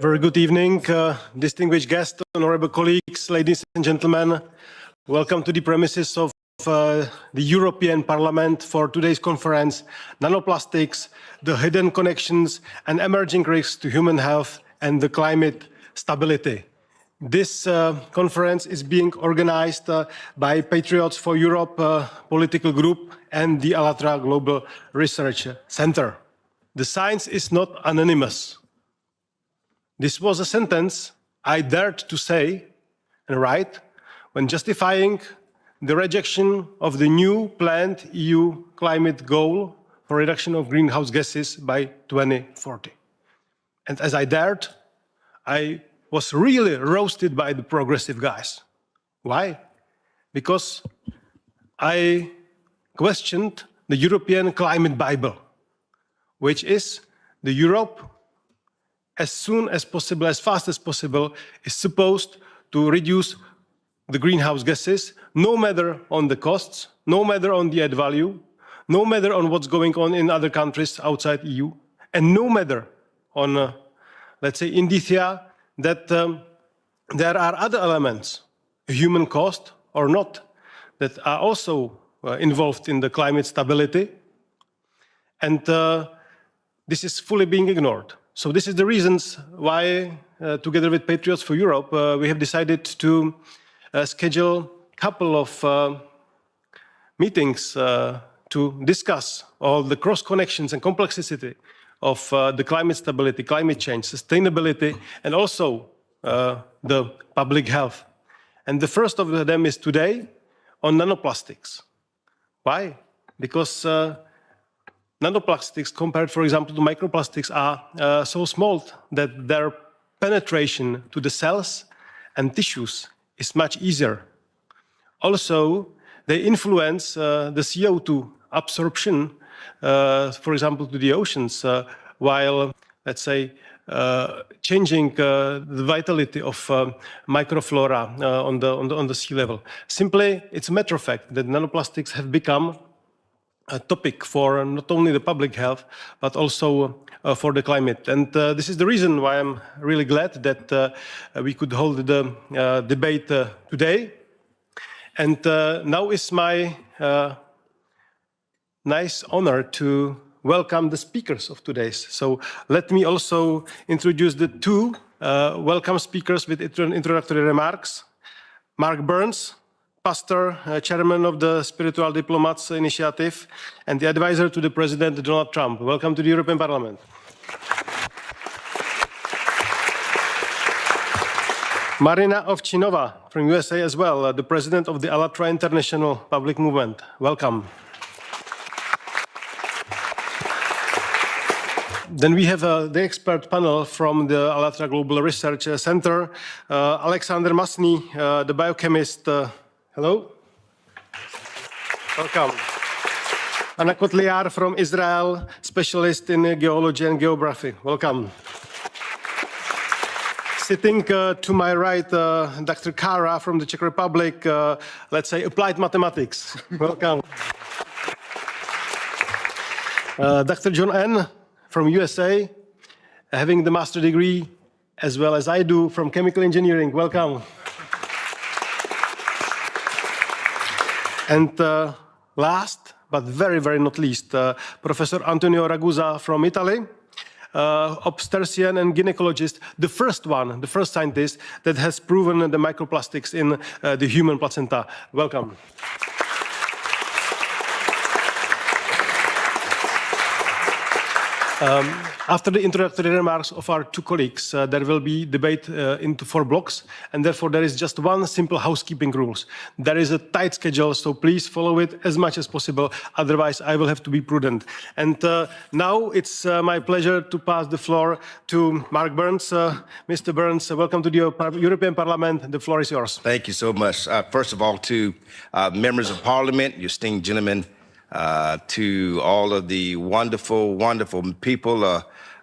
Very good evening, distinguished guests, honorable colleagues, ladies and gentlemen. Welcome to the premises of the European Parliament for today's conference, Nanoplastics, the Hidden Connections and Emerging Risks to Human Health and the Climate Stability. This conference is being organized by Patriots for Europe political group and the ALLATRA Global Research Center. The science is not anonymous. This was a sentence I dared to say and write when justifying the rejection of the new planned EU climate goal for reduction of greenhouse gases by 2040. And as I dared, I was really roasted by the progressive guys. Why? Because I questioned the European Climate Bible, which is the Europe as soon as possible, as fast as possible, is supposed to reduce the greenhouse gases, no matter on the costs, no matter on the add value, no matter on what's going on in other countries outside EU, and no matter on, let's say, indicia that there are other elements, human cost or not, that are also involved in the climate stability. And this is fully being ignored. So this is the reasons why, together with Patriots for Europe, we have decided to schedule a couple of meetings to discuss all the cross connections and complexity of the climate stability, climate change, sustainability, and also the public health. And the first of them is today on nanoplastics. Why? Because nanoplastics, compared, for example, to microplastics, are so small that their penetration to the cells and tissues is much easier. Also, they influence the CO2 absorption, for example, to the oceans, while, let's say, changing the vitality of microflora on the sea level. Simply, it's a matter of fact that nanoplastics have become a topic for not only the public health, but also for the climate. And this is the reason why I'm really glad that we could hold the debate today. And now is my nice honor to welcome the speakers of today's. So let me also introduce the two welcome speakers with introductory remarks. Mark Burns, pastor, chairman of the Spiritual Diplomats Initiative, and the advisor to the President Donald Trump. Welcome to the European Parliament. Marina Ovchinova from USA as well, the president of the ALLATRA International Public Movement. Welcome. Then we have the expert panel from the ALLATRA Global Research Center. Alexander Masny, the biochemist. Hello. Welcome. Anna Kotliar from Israel, specialist in geology and geography. Welcome. Sitting to my right, Dr. Kara from the Czech Republic, let's say applied mathematics. Welcome. Dr. John N. from USA, having the master degree, as well as I do, from chemical engineering. Welcome. And last, but very, very not least, Professor Antonio Ragusa from Italy, obstetrician and gynecologist, the first scientist that has proven the microplastics in the human placenta. Welcome. After the introductory remarks of our two colleagues, there will be debate into 4 blocks, and therefore there is just one simple housekeeping rules. There is a tight schedule, so please follow it as much as possible, otherwise I will have to be prudent. And now it's my pleasure to pass the floor to Mark Burns. Mr. Burns, welcome to the European Parliament. The floor is yours. Thank you so much. First of all, to members of Parliament, you esteemed gentlemen, to all of the wonderful, wonderful people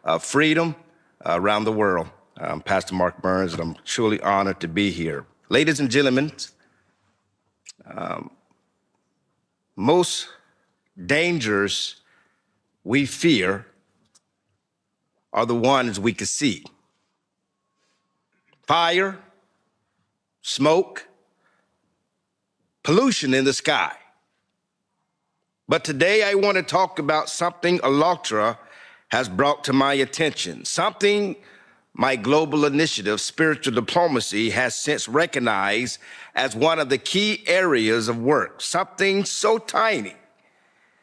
of freedom around the world. I'm Pastor Mark Burns, and I'm truly honored to be here. Ladies and gentlemen, most dangers we fear are the ones we can see. fire, smoke, pollution in the sky. But today I want to talk about something ALLATRA has brought to my attention, something my global initiative, spiritual diplomacy, has since recognized as one of the key areas of work, something so tiny,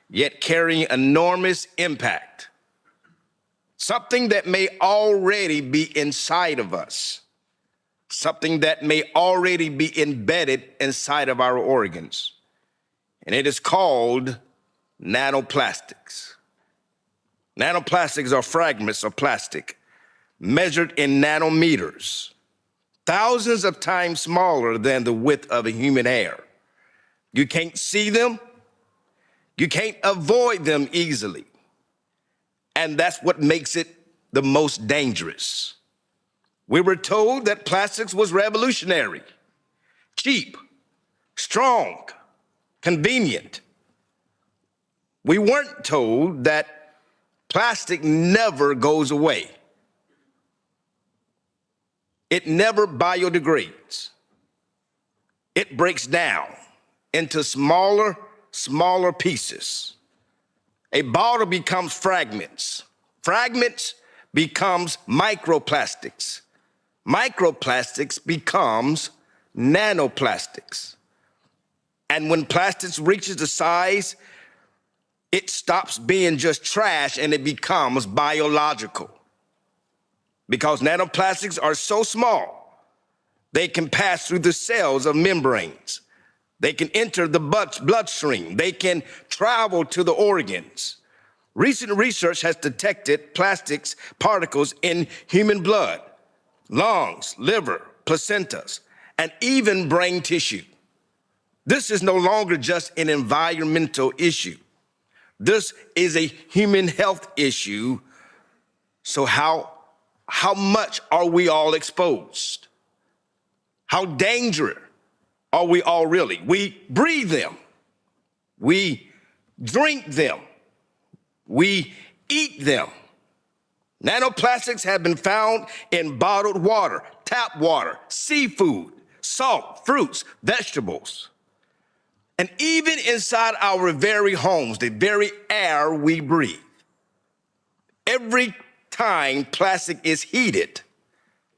yet carrying enormous impact, something that may already be inside of us, something that may already be embedded inside of our organs, and it is called nanoplastics. Nanoplastics are fragments of plastic measured in nanometers, thousands of times smaller than the width of a human hair. You can't see them, you can't avoid them easily, and that's what makes it the most dangerous. We were told that plastics was revolutionary, cheap, strong, convenient. We weren't told that plastic never goes away. It never biodegrades. It breaks down into smaller pieces. A bottle becomes fragments. Fragments becomes microplastics. Microplastics becomes nanoplastics. And when plastics reaches the size, it stops being just trash and it becomes biological. Because nanoplastics are so small, they can pass through the cells of membranes. They can enter the bloodstream. They can travel to the organs. Recent research has detected plastics particles in human blood, lungs, liver, placentas, and even brain tissue. This is no longer just an environmental issue. This is a human health issue. So how much are we all exposed? How dangerous are we all really? We breathe them. We drink them. We eat them. Nanoplastics have been found in bottled water, tap water, seafood, salt, fruits, vegetables, and even inside our very homes, the very air we breathe. Every time plastic is heated,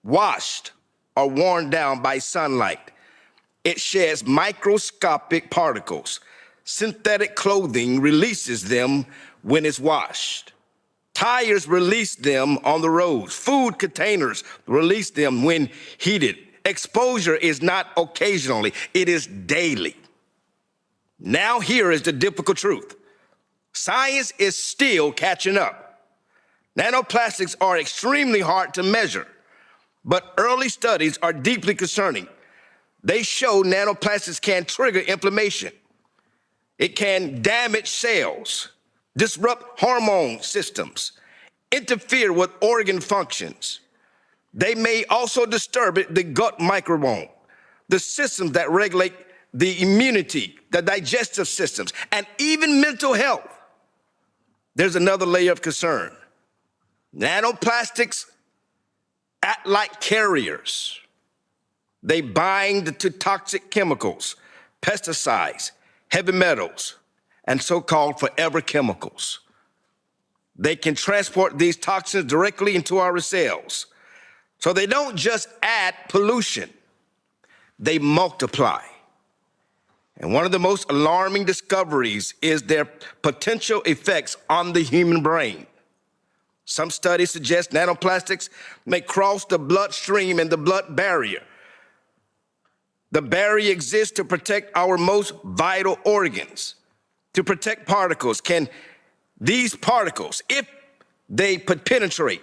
washed, or worn down by sunlight, it sheds microscopic particles. Synthetic clothing releases them when it's washed. Tires release them on the roads. Food containers release them when heated. Exposure is not occasionally, it is daily. Now here is the difficult truth. Science is still catching up. Nanoplastics are extremely hard to measure, but early studies are deeply concerning. They show nanoplastics can trigger inflammation. It can damage cells, disrupt hormone systems, interfere with organ functions. They may also disturb the gut microbiome, the systems that regulate the immunity, the digestive systems, and even mental health. There's another layer of concern. Nanoplastics act like carriers. They bind to toxic chemicals, pesticides, heavy metals, and so-called forever chemicals. They can transport these toxins directly into our cells. So they don't just add pollution, they multiply. And one of the most alarming discoveries is their potential effects on the human brain. Some studies suggest nanoplastics may cross the bloodstream and the blood barrier. The barrier exists to protect our most vital organs, to protect particles. Can these particles, if they penetrate,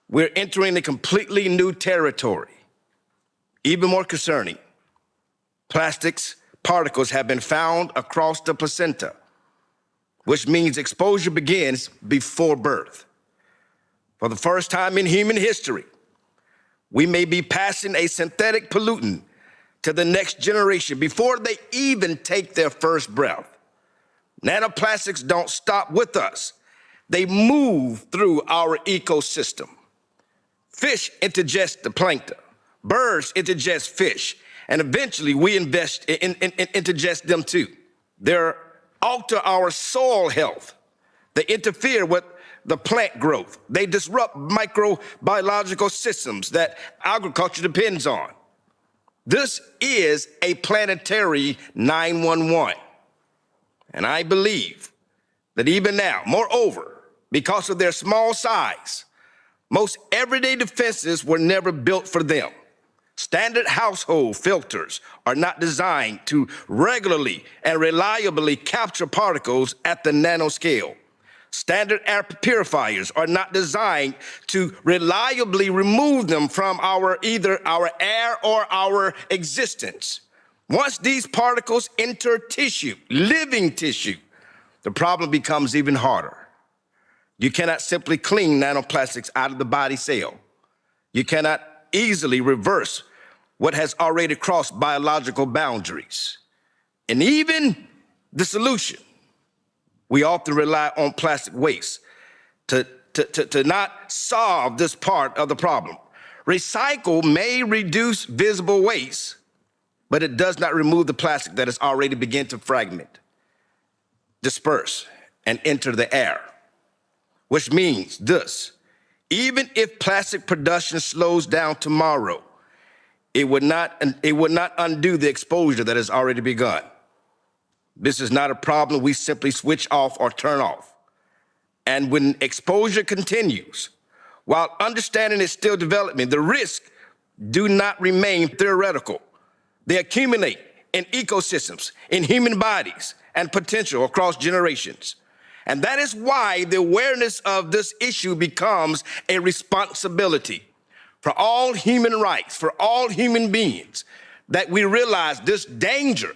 we're entering a completely new territory. Even more concerning, plastics particles have been found across the placenta, which means exposure begins before birth. For the first time in human history, we may be passing a synthetic pollutant to the next generation before they even take their first breath. Nanoplastics don't stop with us. They move through our ecosystem. Fish ingest the plankton. Birds indigest fish, and eventually we ingest them too. They alter our soil health. They interfere with the plant growth. They disrupt microbiological systems that agriculture depends on. This is a planetary 911. And I believe that even now, moreover, because of their small size, most everyday defenses were never built for them. Standard household filters are not designed to regularly and reliably capture particles at the nanoscale. Standard air purifiers are not designed to reliably remove them from either our air or our existence. Once these particles enter tissue, living tissue, the problem becomes even harder. You cannot simply clean nanoplastics out of the body cell. You cannot easily reverse what has already crossed biological boundaries. And even the solution, we often rely on plastic waste to not solve this part of the problem. Recycle may reduce visible waste, but it does not remove the plastic that has already begun to fragment, disperse, and enter the air. Which means this: even if plastic production slows down tomorrow, it would not undo the exposure that has already begun. This is not a problem we simply switch off or turn off. And when exposure continues, while understanding is still developing, the risks do not remain theoretical. They accumulate in ecosystems, in human bodies, and potential across generations. And that is why the awareness of this issue becomes a responsibility for all human rights, for all human beings, that we realize this danger.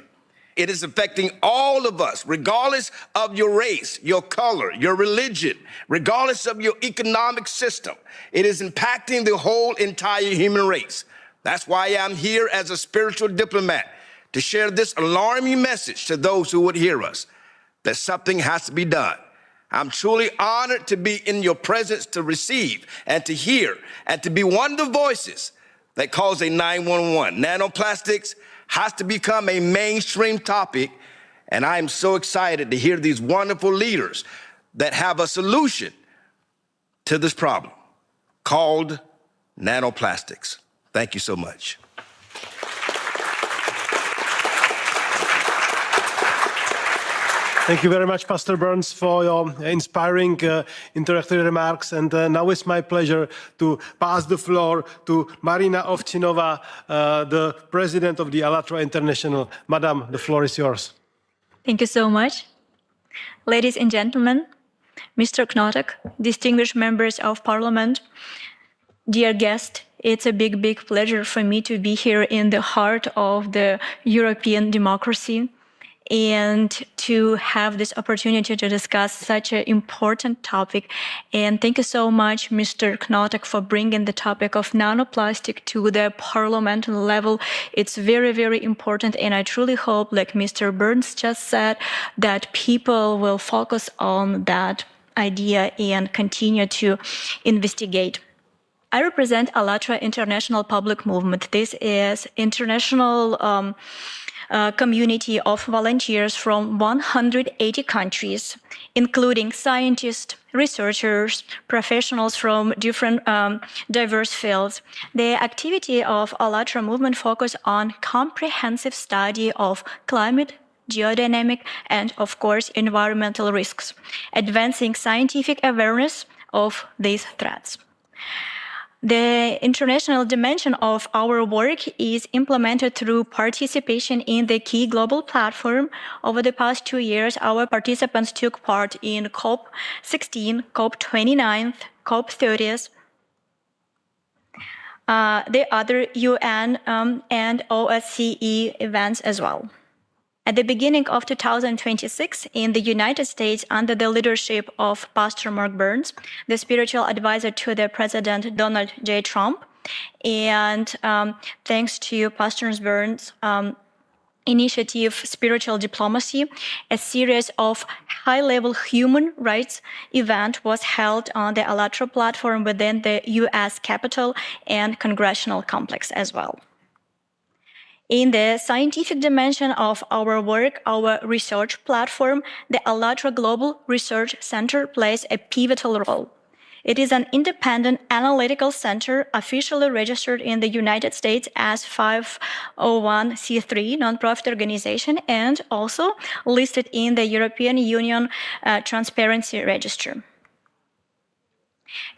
It is affecting all of us, regardless of your race, your color, your religion, regardless of your economic system. It is impacting the whole entire human race. That's why I'm here as a spiritual diplomat, to share this alarming message to those who would hear us, that something has to be done. I'm truly honored to be in your presence, to receive and to hear and to be one of the voices that calls a 911. Nanoplastics has to become a mainstream topic, and I am so excited to hear these wonderful leaders that have a solution to this problem called nanoplastics. Thank you so much. Thank you very much, Pastor Burns, for your inspiring introductory remarks. And now it's my pleasure to pass the floor to Marina Ovchinova, the president of the ALLATRA International. Madam, the floor is yours. Thank you so much. Ladies and gentlemen, Mr. Knotek, distinguished members of Parliament, dear guest, it's a big, big pleasure for me to be here in the heart of the European democracy and to have this opportunity to discuss such an important topic. And thank you so much, Mr. Knotek, for bringing the topic of nanoplastic to the parliamentary level. It's very, very important, and I truly hope, like Mr. Burns just said, that people will focus on that idea and continue to investigate. I represent ALLATRA International Public Movement. This is international community of volunteers from 180 countries, including scientists, researchers, professionals from different diverse fields. The activity of ALLATRA movement focus on comprehensive study of climate, geodynamic, and of course, environmental risks, advancing scientific awareness of these threats. The international dimension of our work is implemented through participation in the key global platform. Over the past 2 years, our participants took part in COP16, COP29, COP30, the other UN and OSCE events as well. At the beginning of 2026, in the United States, under the leadership of Pastor Mark Burns, the spiritual advisor to the President Donald J. Trump, and thanks to Pastor Burns, initiative Spiritual Diplomacy, a series of high-level human rights event was held on the ALLATRA platform within the US Capitol and Congressional Complex as well. In the scientific dimension of our work, our research platform, the ALLATRA Global Research Center plays a pivotal role. It is an independent analytical center officially registered in the United States as 501c3 nonprofit organization and also listed in the European Union Transparency Register.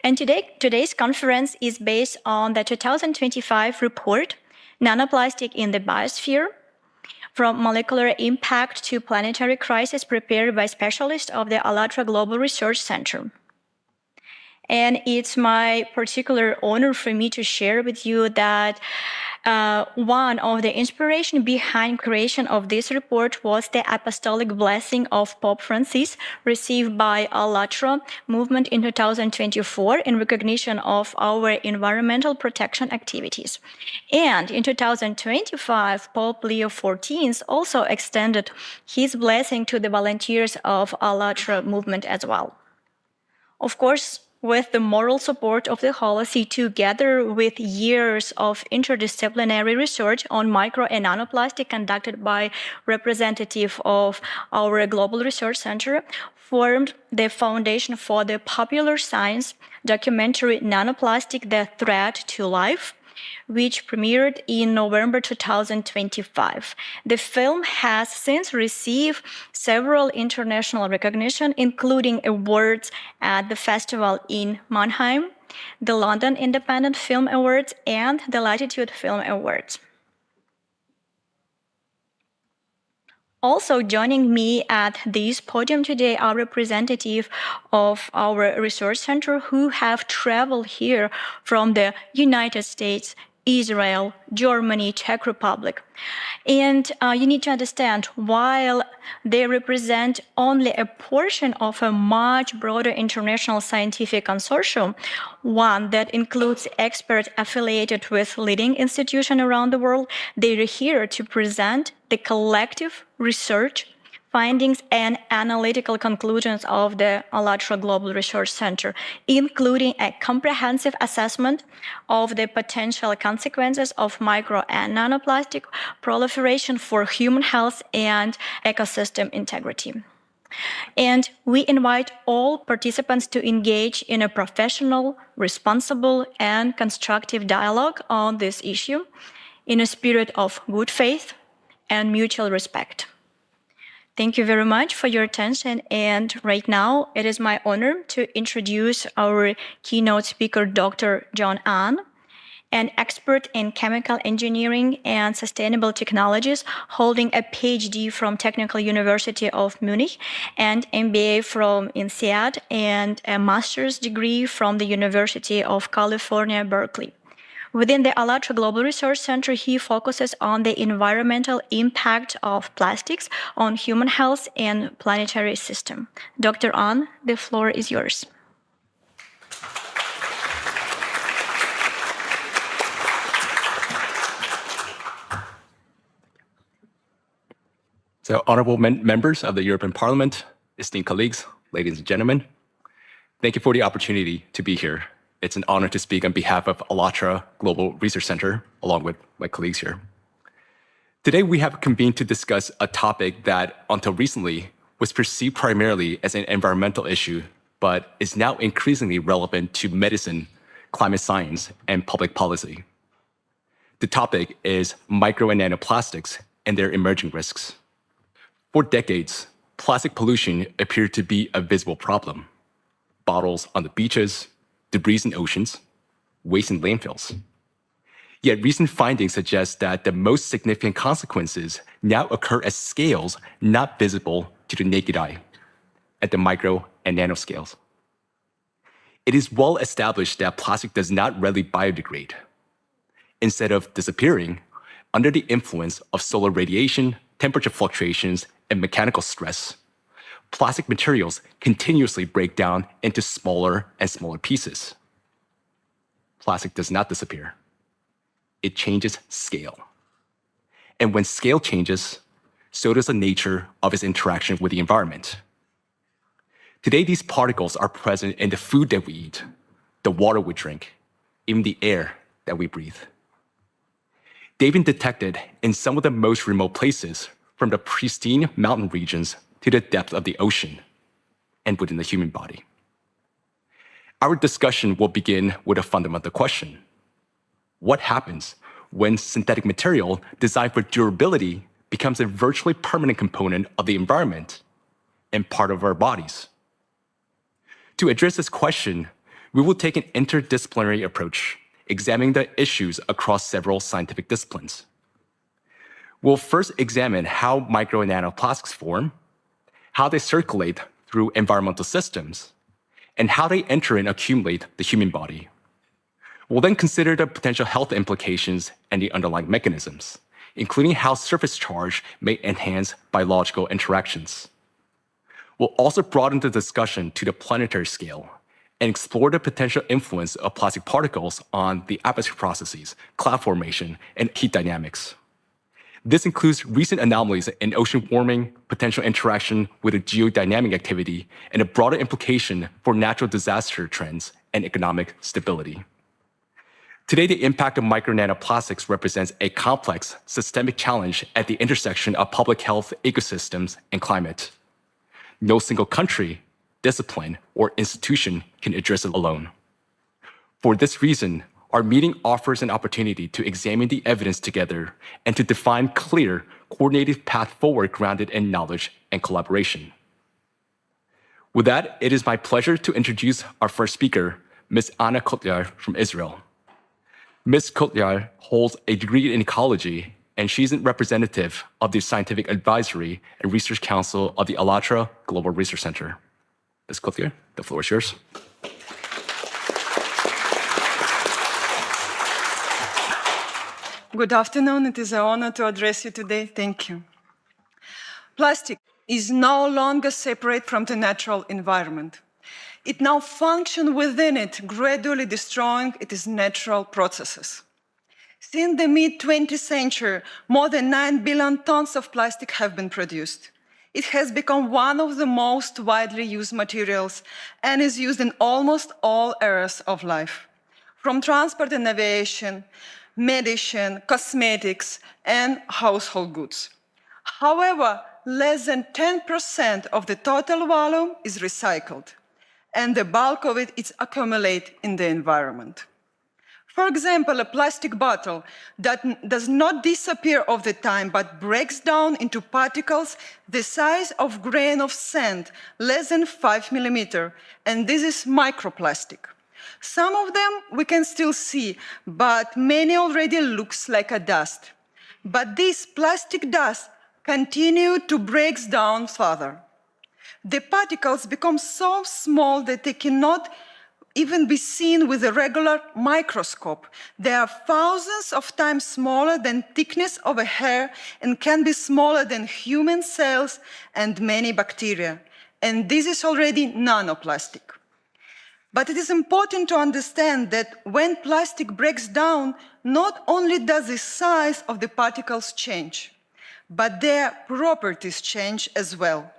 And today's conference is based on the 2025 report, Nanoplastic in the Biosphere, from molecular impact to planetary crisis, prepared by specialists of the ALLATRA Global Research Center. And it's my particular honor for me to share with you that one of the inspiration behind creation of this report was the apostolic blessing of Pope Francis received by ALLATRA movement in 2024 in recognition of our environmental protection activities. And in 2025, Pope Leo XIV also extended his blessing to the volunteers of ALLATRA movement as well. Of course, with the moral support of the Holy See, together with years of interdisciplinary research on micro and nanoplastic conducted by representative of our Global Research Center, formed the foundation for the popular science documentary Nanoplastic, The Threat to Life, which premiered in November 2025. The film has since received several international recognition, including awards at the festival in Mannheim, the London Independent Film Awards, and the Latitude Film Awards. Also joining me at this podium today are representatives of our research center who have traveled here from the United States, Israel, Germany, Czech Republic. And you need to understand, while they represent only a portion of a much broader international scientific consortium, one that includes experts affiliated with leading institutions around the world, they are here to present the collective research findings and analytical conclusions of the ALLATRA Global Research Center, including a comprehensive assessment of the potential consequences of micro and nanoplastic proliferation for human health and ecosystem integrity. And we invite all participants to engage in a professional, responsible, and constructive dialogue on this issue in a spirit of good faith and mutual respect. Thank you very much for your attention. And right now, it is my honor to introduce our keynote speaker, Dr. John Ahn, an expert in chemical engineering and sustainable technologies, holding a PhD from Technical University of Munich and MBA from INSEAD and a master's degree from the University of California, Berkeley. Within the ALLATRA Global Research Center, he focuses on the environmental impact of plastics on human health and planetary system. Dr. Ahn, the floor is yours. So, honorable members of the European Parliament, esteemed colleagues, ladies and gentlemen, thank you for the opportunity to be here. It's an honor to speak on behalf of ALLATRA Global Research Center, along with my colleagues here. Today, we have convened to discuss a topic that, until recently, was perceived primarily as an environmental issue, but is now increasingly relevant to medicine, climate science, and public policy. The topic is micro and nanoplastics and their emerging risks. For decades, plastic pollution appeared to be a visible problem. Bottles on the beaches, debris in oceans, waste in landfills. Yet recent findings suggest that the most significant consequences now occur at scales not visible to the naked eye, at the micro and nanoscales. It is well established that plastic does not readily biodegrade. Instead of disappearing, under the influence of solar radiation, temperature fluctuations, and mechanical stress, plastic materials continuously break down into smaller and smaller pieces. Plastic does not disappear. It changes scale. And when scale changes, so does the nature of its interaction with the environment. Today, these particles are present in the food that we eat, the water we drink, even the air that we breathe. They've been detected in some of the most remote places, from the pristine mountain regions to the depth of the ocean, and within the human body. Our discussion will begin with a fundamental question. What happens when synthetic material designed for durability becomes a virtually permanent component of the environment and part of our bodies? To address this question, we will take an interdisciplinary approach, examining the issues across several scientific disciplines. We'll first examine how micro and nanoplastics form, how they circulate through environmental systems, and how they enter and accumulate the human body. We'll then consider the potential health implications and the underlying mechanisms, including how surface charge may enhance biological interactions. We'll also broaden the discussion to the planetary scale and explore the potential influence of plastic particles on the atmosphere processes, cloud formation, and heat dynamics. This includes recent anomalies in ocean warming, potential interaction with a geodynamic activity, and a broader implication for natural disaster trends and economic stability. Today, the impact of micro nanoplastics represents a complex, systemic challenge at the intersection of public health, ecosystems, and climate. No single country, discipline, or institution can address it alone. For this reason, our meeting offers an opportunity to examine the evidence together and to define clear, coordinated path forward grounded in knowledge and collaboration. With that, it is my pleasure to introduce our first speaker, Ms. Anna Kotyar from Israel. Ms. Kotyar holds a degree in ecology, and she's a representative of the Scientific Advisory and Research Council of the ALLATRA Global Research Center. Ms. Kotyar, the floor is yours. Good afternoon. It is an honor to address you today. Thank you. Plastic is no longer separate from the natural environment. It now functions within it, gradually destroying its natural processes. Since the mid-20th century, more than 9 billion tons of plastic have been produced. It has become one of the most widely used materials and is used in almost all areas of life, from transport and aviation, medicine, cosmetics, and household goods. However, less than 10% of the total volume is recycled, and the bulk of it is accumulated in the environment. For example, a plastic bottle that does not disappear over the time but breaks down into particles the size of a grain of sand, less than 5 millimeters, and this is microplastic. Some of them we can still see, but many already looks like a dust. But this plastic dust continue to break down further. The particles become so small that they cannot even be seen with a regular microscope. They are thousands of times smaller than thickness of a hair and can be smaller than human cells and many bacteria. And this is already nanoplastic. But it is important to understand that when plastic breaks down, not only does the size of the particles change, but their properties change as well.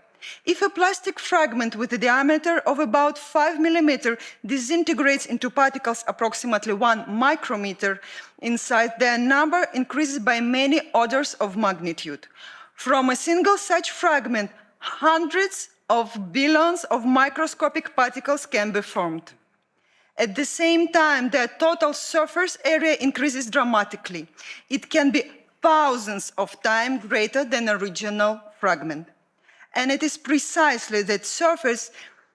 If a plastic fragment with a diameter of about 5 millimeters disintegrates into particles approximately 1 micrometer in size, their number increases by many orders of magnitude. From a single such fragment, hundreds of billions of microscopic particles can be formed. At the same time, their total surface area increases dramatically. It can be thousands of times greater than an original fragment. And it is precisely that surface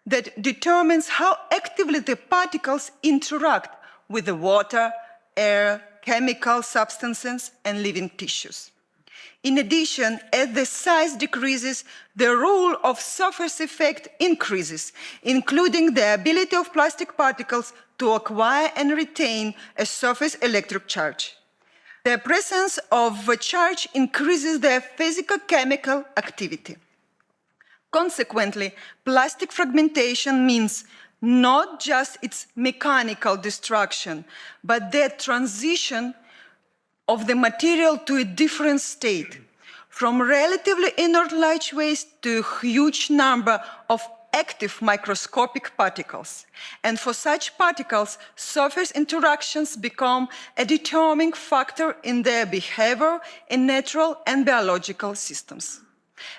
that determines how actively the particles interact with the water, air, chemical substances, and living tissues. In addition, as the size decreases, the role of surface effect increases, including the ability of plastic particles to acquire and retain a surface electric charge. The presence of a charge increases their physical-chemical activity. Consequently, plastic fragmentation means not just its mechanical destruction, but their transition of the material to a different state, from relatively inert light waste to a huge number of active microscopic particles. And for such particles, surface interactions become a determining factor in their behavior in natural and biological systems.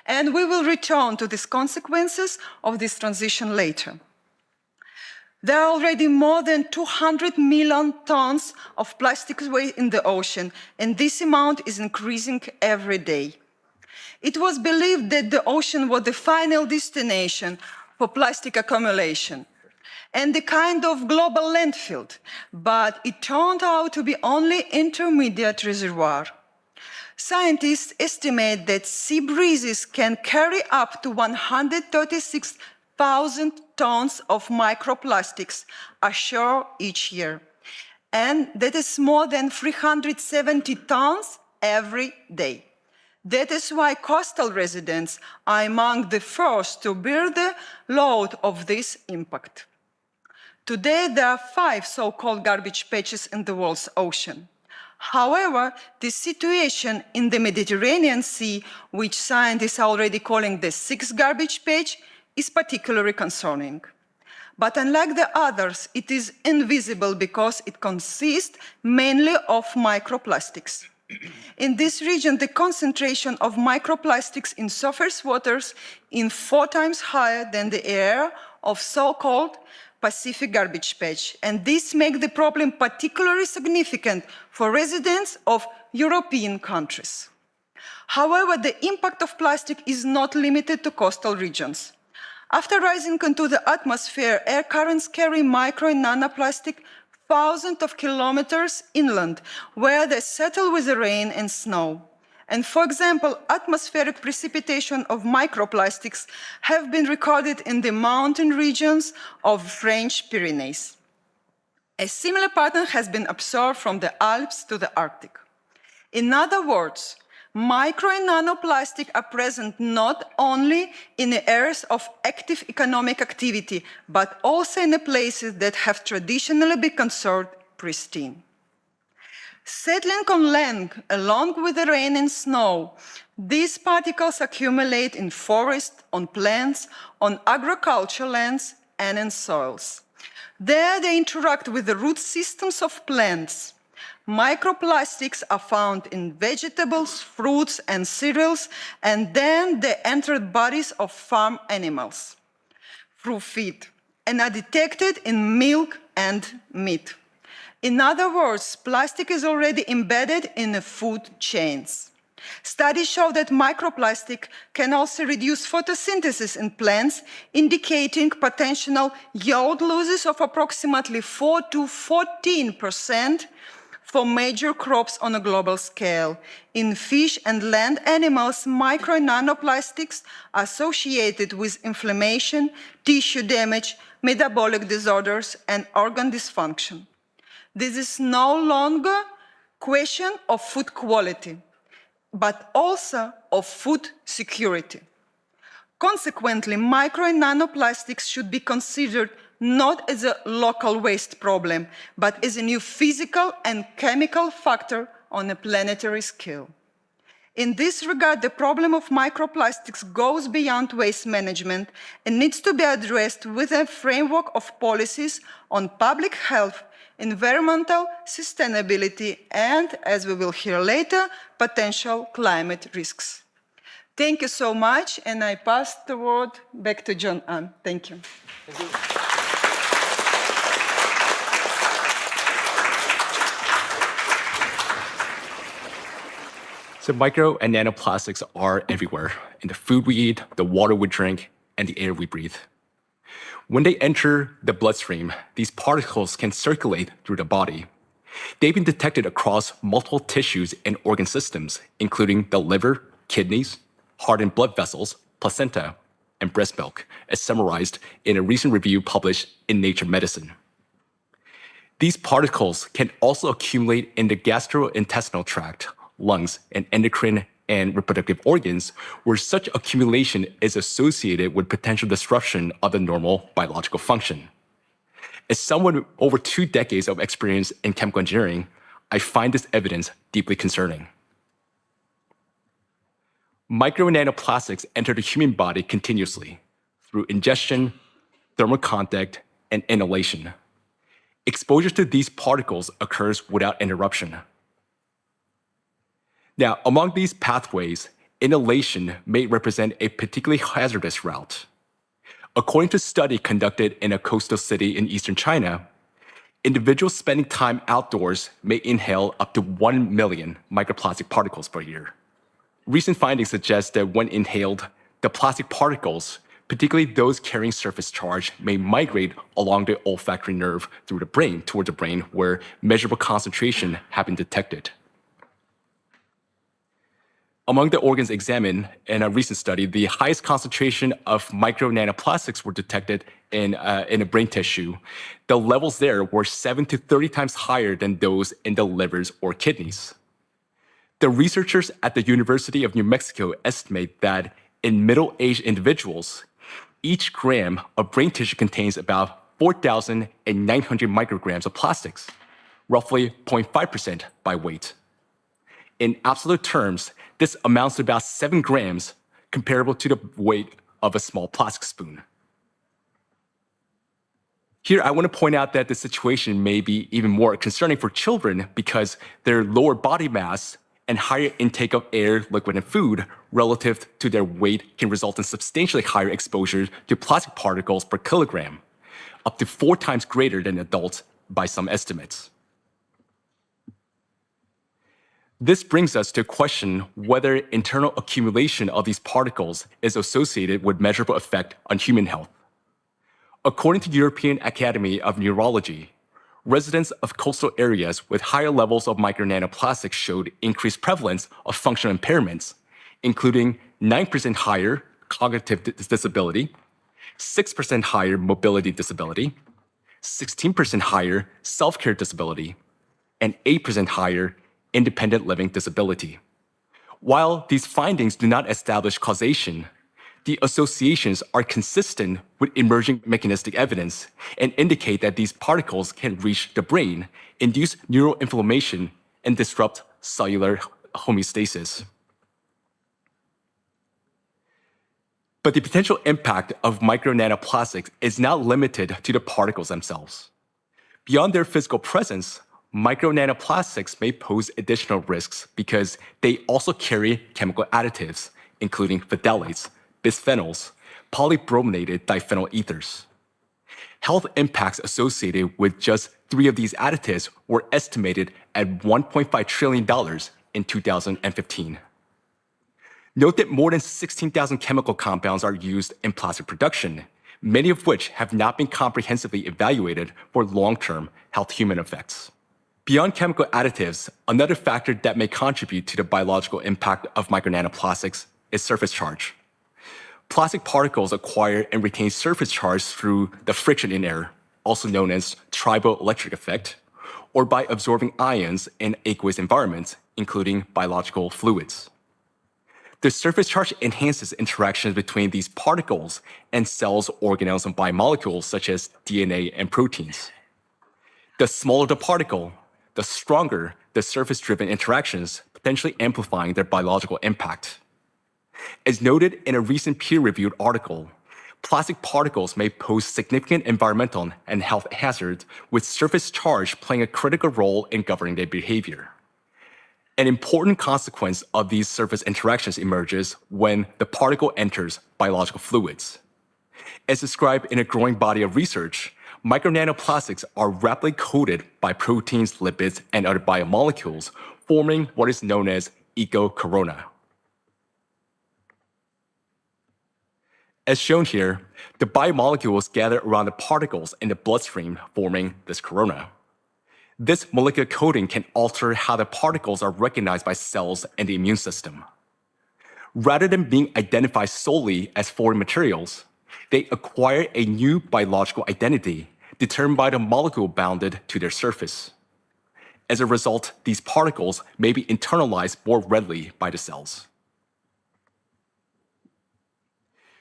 And we will return to these consequences of this transition later. There are already more than 200 million tons of plastic waste in the ocean, and this amount is increasing every day. It was believed that the ocean was the final destination for plastic accumulation and the kind of global landfill, but it turned out to be only intermediate reservoir. Scientists estimate that sea breezes can carry up to 136,000 tons of microplastics ashore each year, and that is more than 370 tons every day. That is why coastal residents are among the first to bear the load of this impact. Today, there are 5 so-called garbage patches in the world's ocean. However, the situation in the Mediterranean Sea, which scientists are already calling the 6th garbage patch, is particularly concerning. But unlike the others, it is invisible because it consists mainly of microplastics. In this region, the concentration of microplastics in surface waters is 4 times higher than the area of so-called Pacific garbage patch, and this makes the problem particularly significant for residents of European countries. However, the impact of plastic is not limited to coastal regions. After rising into the atmosphere, air currents carry micro and nanoplastic thousands of kilometers inland, where they settle with the rain and snow. And for example, atmospheric precipitation of microplastics have been recorded in the mountain regions of French Pyrenees. A similar pattern has been observed from the Alps to the Arctic. In other words, micro and nanoplastic are present not only in the areas of active economic activity, but also in the places that have traditionally been considered pristine. Settling on land along with the rain and snow, these particles accumulate in forests, on plants, on agricultural lands, and in soils. There they interact with the root systems of plants. Microplastics are found in vegetables, fruits, and cereals, and then they enter the bodies of farm animals through feed and are detected in milk and meat. In other words, plastic is already embedded in the food chains. Studies show that microplastic can also reduce photosynthesis in plants, indicating potential yield losses of approximately 4 to 14% for major crops on a global scale. In fish and land animals, micro and nanoplastics are associated with inflammation, tissue damage, metabolic disorders, and organ dysfunction. This is no longer a question of food quality, but also of food security. Consequently, micro and nanoplastics should be considered not as a local waste problem, but as a new physical and chemical factor on a planetary scale. In this regard, the problem of microplastics goes beyond waste management and needs to be addressed with a framework of policies on public health, environmental sustainability, and, as we will hear later, potential climate risks. Thank you so much, and I pass the word back to John Ann. Thank you. Thank you. So micro and nanoplastics are everywhere, in the food we eat, the water we drink, and the air we breathe. When they enter the bloodstream, these particles can circulate through the body. They've been detected across multiple tissues and organ systems, including the liver, kidneys, heart and blood vessels, placenta, and breast milk, as summarized in a recent review published in Nature Medicine. These particles can also accumulate in the gastrointestinal tract, lungs, and endocrine and reproductive organs, where such accumulation is associated with potential disruption of the normal biological function. As someone with over 2 decades of experience in chemical engineering, I find this evidence deeply concerning. Micro and nanoplastics enter the human body continuously through ingestion, thermal contact, and inhalation. Exposure to these particles occurs without interruption. Now, among these pathways, inhalation may represent a particularly hazardous route. According to a study conducted in a coastal city in eastern China, individuals spending time outdoors may inhale up to 1 million microplastic particles per year. Recent findings suggest that when inhaled, the plastic particles, particularly those carrying surface charge, may migrate along the olfactory nerve through the brain towards the brain where measurable concentration have been detected. Among the organs examined in a recent study, the highest concentration of micro nanoplastics were detected in a brain tissue. The levels there were 7 to 30 times higher than those in the livers or kidneys. The researchers at the University of New Mexico estimate that in middle-aged individuals, each gram of brain tissue contains about 4,900 micrograms of plastics, roughly 0.5% by weight. In absolute terms, this amounts to about 7 grams, comparable to the weight of a small plastic spoon. Here, I want to point out that the situation may be even more concerning for children because their lower body mass and higher intake of air, liquid, and food relative to their weight can result in substantially higher exposure to plastic particles per kilogram, up to 4 times greater than adults by some estimates. This brings us to question whether internal accumulation of these particles is associated with measurable effect on human health. According to the European Academy of Neurology, residents of coastal areas with higher levels of micro nanoplastics showed increased prevalence of functional impairments, including 9% higher cognitive disability, 6% higher mobility disability, 16% higher self-care disability, and 8% higher independent living disability. While these findings do not establish causation, the associations are consistent with emerging mechanistic evidence and indicate that these particles can reach the brain, induce neuroinflammation, and disrupt cellular homeostasis. But the potential impact of micro nanoplastics is not limited to the particles themselves. Beyond their physical presence, micro nanoplastics may pose additional risks because they also carry chemical additives, including phthalates, bisphenols, polybrominated diphenyl ethers. Health impacts associated with just 3 of these additives were estimated at $1.5 trillion in 2015. Note that more than 16,000 chemical compounds are used in plastic production, many of which have not been comprehensively evaluated for long-term health human effects. Beyond chemical additives, another factor that may contribute to the biological impact of micro nanoplastics is surface charge. Plastic particles acquire and retain surface charge through the friction in air, also known as triboelectric effect, or by absorbing ions in aqueous environments, including biological fluids. The surface charge enhances interactions between these particles and cells, organelles, and biomolecules such as DNA and proteins. The smaller the particle, the stronger the surface-driven interactions, potentially amplifying their biological impact. As noted in a recent peer-reviewed article, plastic particles may pose significant environmental and health hazards, with surface charge playing a critical role in governing their behavior. An important consequence of these surface interactions emerges when the particle enters biological fluids. As described in a growing body of research, micro nanoplastics are rapidly coated by proteins, lipids, and other biomolecules, forming what is known as eco-corona. As shown here, the biomolecules gather around the particles in the bloodstream, forming this corona. This molecular coating can alter how the particles are recognized by cells and the immune system. Rather than being identified solely as foreign materials, they acquire a new biological identity determined by the molecule bounded to their surface. As a result, these particles may be internalized more readily by the cells.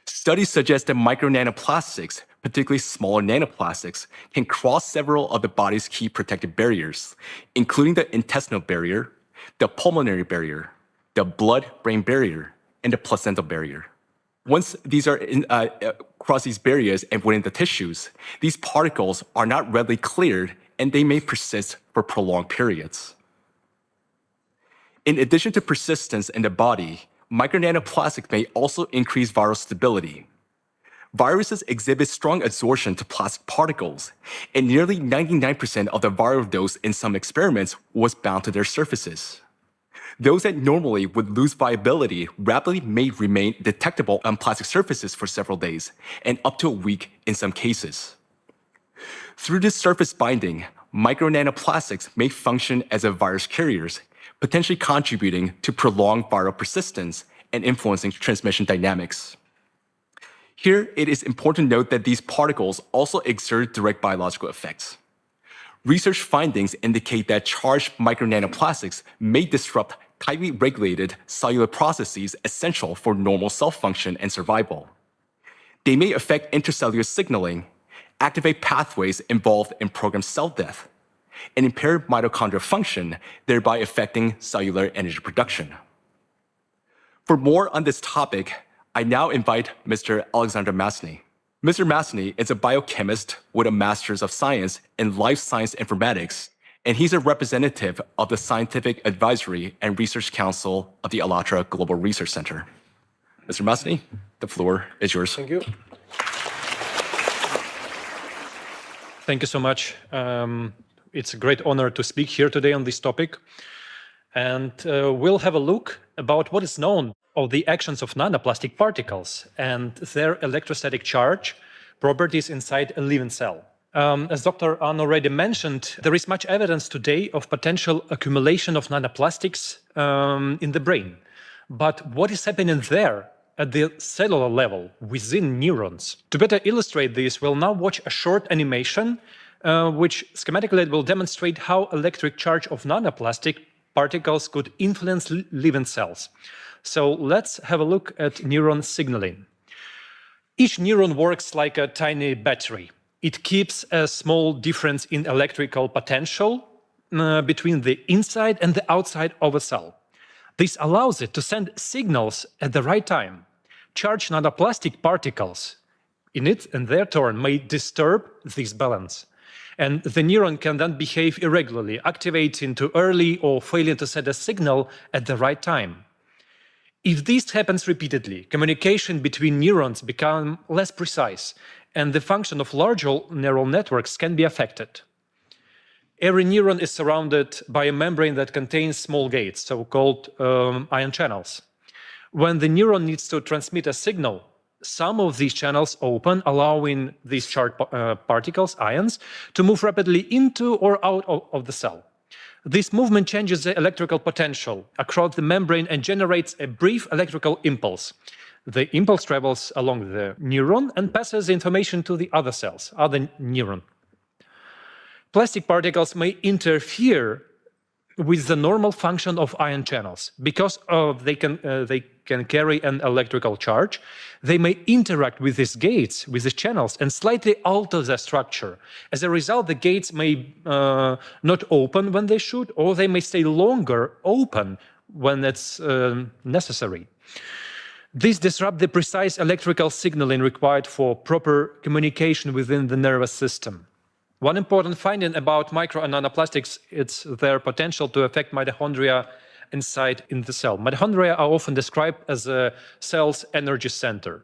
Studies suggest that micro nanoplastics particularly smaller nanoplastics, can cross several of the body's key protective barriers, including the intestinal barrier, the pulmonary barrier, the blood-brain barrier, and the placental barrier. Once these are cross these barriers and within the tissues, these particles are not readily cleared and they may persist for prolonged periods. In addition to persistence in the body, micronanoplastics may also increase viral stability. Viruses exhibit strong adsorption to plastic particles, and nearly 99% of the viral dose in some experiments was bound to their surfaces. Those that normally would lose viability rapidly may remain detectable on plastic surfaces for several days, and up to a week in some cases. Through this surface binding, micronanoplastics may function as a virus carriers, potentially contributing to prolonged viral persistence and influencing transmission dynamics. Here, it is important to note that these particles also exert direct biological effects. Research findings indicate that charged micronanoplastics may disrupt tightly regulated cellular processes essential for normal cell function and survival. They may affect intracellular signaling, activate pathways involved in programmed cell death, and impair mitochondrial function, thereby affecting cellular energy production. For more on this topic, I now invite Mr. Alexander Masny. Mr. Masny is a biochemist with a Master's of Science in Life Science Informatics, and he's a representative of the Scientific Advisory and Research Council of the ALLATRA Global Research Center. Mr. Masny, the floor is yours. Thank you. Thank you so much. It's a great honor to speak here today on this topic. And we'll have a look about what is known of the actions of nanoplastic particles and their electrostatic charge properties inside a living cell. As Dr. Ann already mentioned, there is much evidence today of potential accumulation of nanoplastics in the brain. But what is happening there at the cellular level within neurons? To better illustrate this, we'll now watch a short animation which schematically will demonstrate how electric charge of nanoplastic particles could influence living cells. So let's have a look at neuron signaling. Each neuron works like a tiny battery. It keeps a small difference in electrical potential between the inside and the outside of a cell. This allows it to send signals at the right time. Charged nanoplastic particles in it, in their turn, may disturb this balance. And the neuron can then behave irregularly, activating too early or failing to send a signal at the right time. If this happens repeatedly, communication between neurons becomes less precise, and the function of larger neural networks can be affected. Every neuron is surrounded by a membrane that contains small gates, so-called ion channels. When the neuron needs to transmit a signal, some of these channels open, allowing these charged particles, ions, to move rapidly into or out of the cell. This movement changes the electrical potential across the membrane and generates a brief electrical impulse. The impulse travels along the neuron and passes the information to the other cells, other neuron. Plastic particles may interfere with the normal function of ion channels. Because they can carry an electrical charge, they may interact with these gates, with the channels, and slightly alter their structure. As a result, the gates may not open when they should, or they may stay longer open when it's necessary. This disrupts the precise electrical signaling required for proper communication within the nervous system. One important finding about micro and nanoplastics is their potential to affect mitochondria inside in the cell. Mitochondria are often described as a cell's energy center.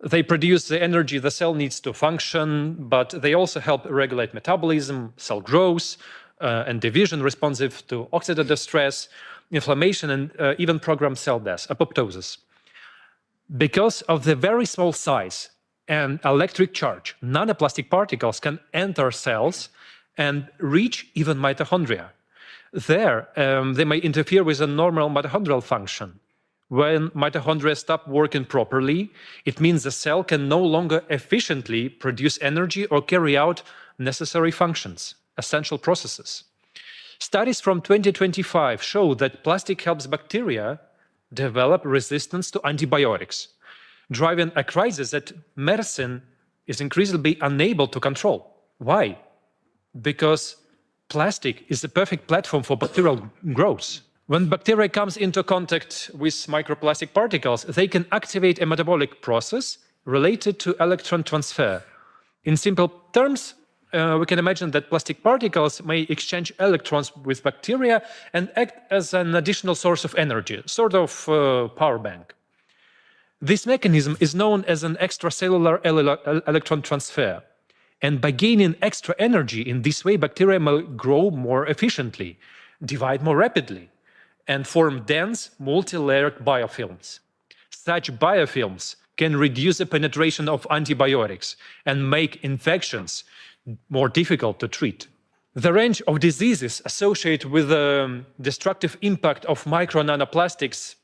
They produce the energy the cell needs to function, but they also help regulate metabolism, cell growth, and division responsive to oxidative stress, inflammation, and even program cell death, apoptosis. Because of the very small size and electric charge, nanoplastic particles can enter cells and reach even mitochondria. There, they may interfere with a normal mitochondrial function. When mitochondria stop working properly, it means the cell can no longer efficiently produce energy or carry out necessary functions, essential processes. Studies from 2025 show that plastic helps bacteria develop resistance to antibiotics, driving a crisis that medicine is increasingly unable to control. Why? Because plastic is the perfect platform for bacterial growth. When bacteria comes into contact with microplastic particles, they can activate a metabolic process related to electron transfer. In simple terms, we can imagine that plastic particles may exchange electrons with bacteria and act as an additional source of energy, sort of power bank. This mechanism is known as an extracellular electron transfer. And by gaining extra energy in this way, bacteria may grow more efficiently, divide more rapidly, and form dense, multi-layered biofilms. Such biofilms can reduce the penetration of antibiotics and make infections more difficult to treat. The range of diseases associated with the destructive impact of micro nanoplastics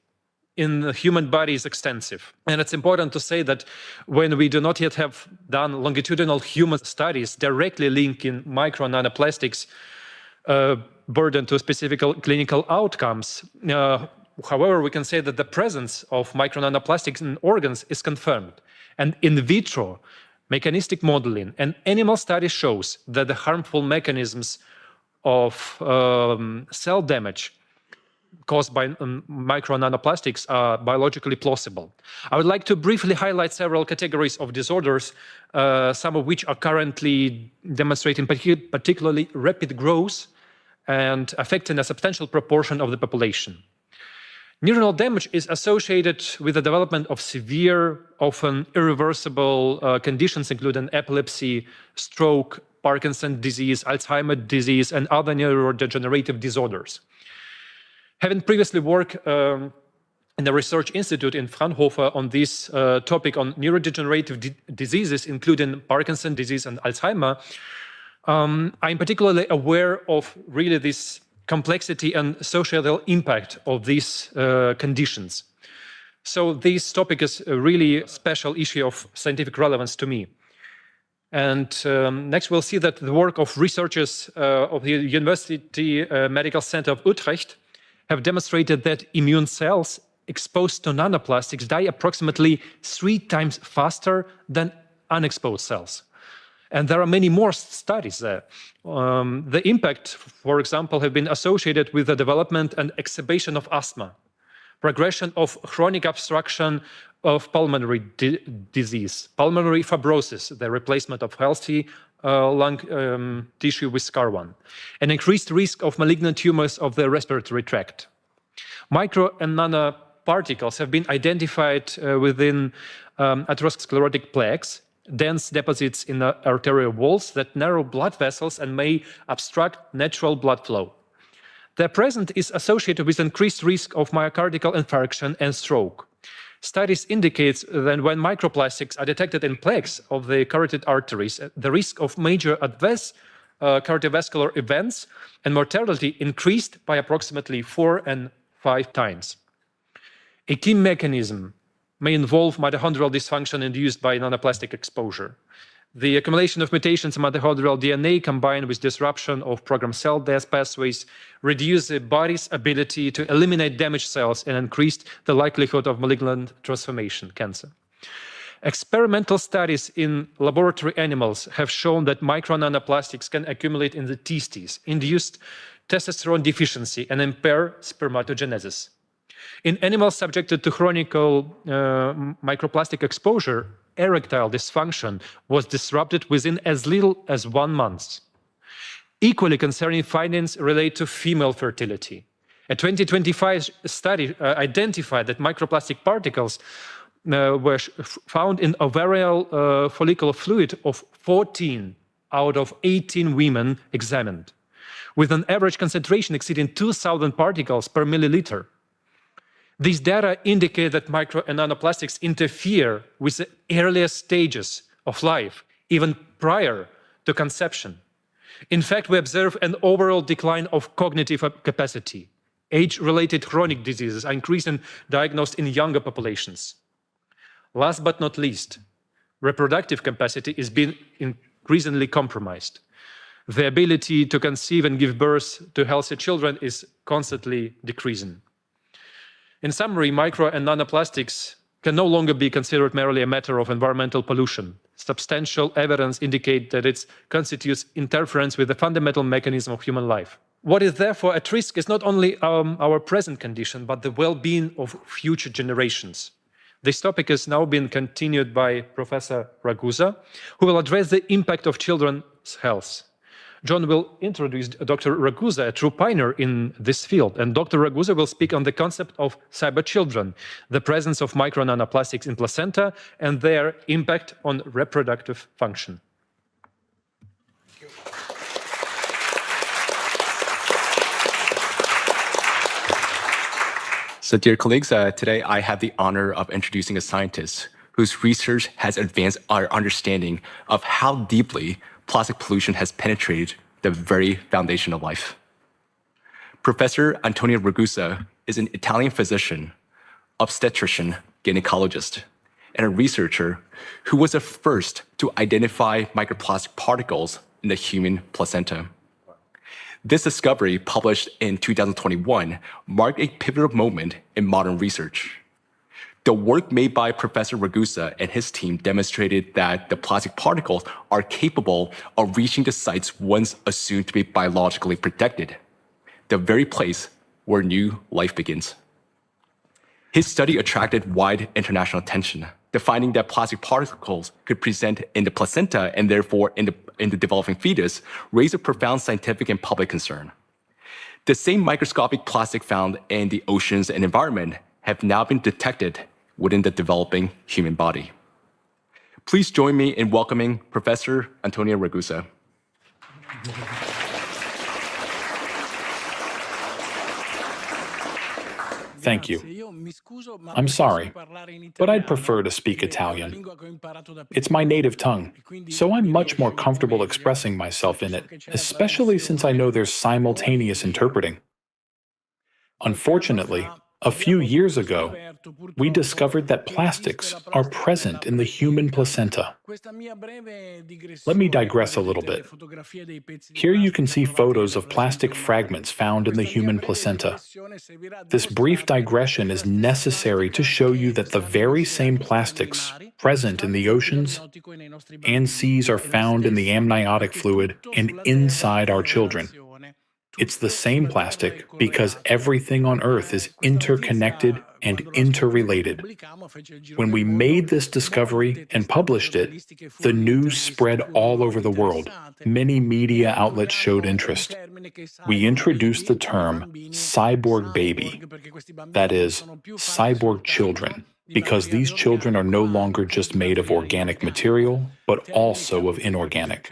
in the human body is extensive. And it's important to say that when we do not yet have done longitudinal human studies directly linking micro nanoplastics burden to specific clinical outcomes, however, we can say that the presence of micro nanoplastics in organs is confirmed. And in vitro mechanistic modeling and animal study shows that the harmful mechanisms of cell damage caused by micro nanoplastics are biologically plausible. I would like to briefly highlight several categories of disorders, some of which are currently demonstrating particularly rapid growth and affecting a substantial proportion of the population. Neuronal damage is associated with the development of severe, often irreversible conditions, including epilepsy, stroke, Parkinson's disease, Alzheimer's disease, and other neurodegenerative disorders. Having previously worked in the research institute in Fraunhofer on this topic on neurodegenerative diseases, including Parkinson's disease and Alzheimer, I'm particularly aware of really this complexity and societal impact of these conditions. So this topic is a really special issue of scientific relevance to me. And next we'll see that the work of researchers of the University Medical Center of Utrecht have demonstrated that immune cells exposed to nanoplastics die approximately 3 times faster than unexposed cells. And there are many more studies there. The impact, for example, have been associated with the development and exacerbation of asthma, progression of chronic obstruction of pulmonary disease, pulmonary fibrosis, the replacement of healthy lung tissue with SCAR1, an increased risk of malignant tumors of the respiratory tract. Micro and nanoparticles have been identified within atherosclerotic plaques, dense deposits in the arterial walls that narrow blood vessels and may obstruct natural blood flow. Their presence is associated with increased risk of myocardial infarction and stroke. Studies indicate that when microplastics are detected in plaques of the carotid arteries, the risk of major adverse cardiovascular events and mortality increased by approximately 4 and 5 times. A key mechanism may involve mitochondrial dysfunction induced by nanoplastic exposure. The accumulation of mutations in mitochondrial DNA combined with disruption of programmed cell death pathways reduce the body's ability to eliminate damaged cells and increase the likelihood of malignant transformation, cancer. Experimental studies in laboratory animals have shown that micro nanoplastics can accumulate in the testes, induce testosterone deficiency, and impair spermatogenesis. In animals subjected to chronic microplastic exposure, erectile dysfunction was disrupted within as little as 1 month. Equally concerning findings relate to female fertility. A 2025 study identified that microplastic particles were found in ovarian follicular fluid of 14 out of 18 women examined, with an average concentration exceeding 2,000 particles per milliliter. These data indicate that micro and nanoplastics interfere with the earliest stages of life, even prior to conception. In fact, we observe an overall decline of cognitive capacity. Age-related chronic diseases are increasingly diagnosed in younger populations. Last but not least, reproductive capacity is being increasingly compromised. The ability to conceive and give birth to healthy children is constantly decreasing. In summary, micro and nanoplastics can no longer be considered merely a matter of environmental pollution. substantial evidence indicate that it constitutes interference with the fundamental mechanism of human life. What is therefore at risk is not only our present condition, but the well-being of future generations. This topic has now been continued by Professor Ragusa, who will address the impact of children's health. John will introduce Dr. Ragusa, a true pioneer in this field, and Dr. Ragusa will speak on the concept of cyber children, the presence of micro nanoplastics in placenta, and their impact on reproductive function. So, dear colleagues, today I have the honor of introducing a scientist whose research has advanced our understanding of how deeply plastic pollution has penetrated the very foundation of life. Professor Antonio Ragusa is an Italian physician, obstetrician, gynecologist, and a researcher who was the first to identify microplastic particles in the human placenta. This discovery, published in 2021, marked a pivotal moment in modern research. The work made by Professor Ragusa and his team demonstrated that the plastic particles are capable of reaching the sites once assumed to be biologically protected, the very place where new life begins. His study attracted wide international attention. The finding that plastic particles could present in the placenta and therefore in the developing fetus raised a profound scientific and public concern. The same microscopic plastic found in the oceans and environment have now been detected within the developing human body. Please join me in welcoming Professor Antonio Ragusa. Thank you. I'm sorry, but I'd prefer to speak Italian. It's my native tongue, so I'm much more comfortable expressing myself in it, especially since I know there's simultaneous interpreting. Unfortunately, a few years ago, we discovered that plastics are present in the human placenta. Let me digress a little bit. Here you can see photos of plastic fragments found in the human placenta. This brief digression is necessary to show you that the very same plastics present in the oceans and seas are found in the amniotic fluid and inside our children. It's the same plastic because everything on Earth is interconnected and interrelated. When we made this discovery and published it, the news spread all over the world. Many media outlets showed interest. We introduced the term cyborg baby, that is, cyborg children, because these children are no longer just made of organic material, but also of inorganic.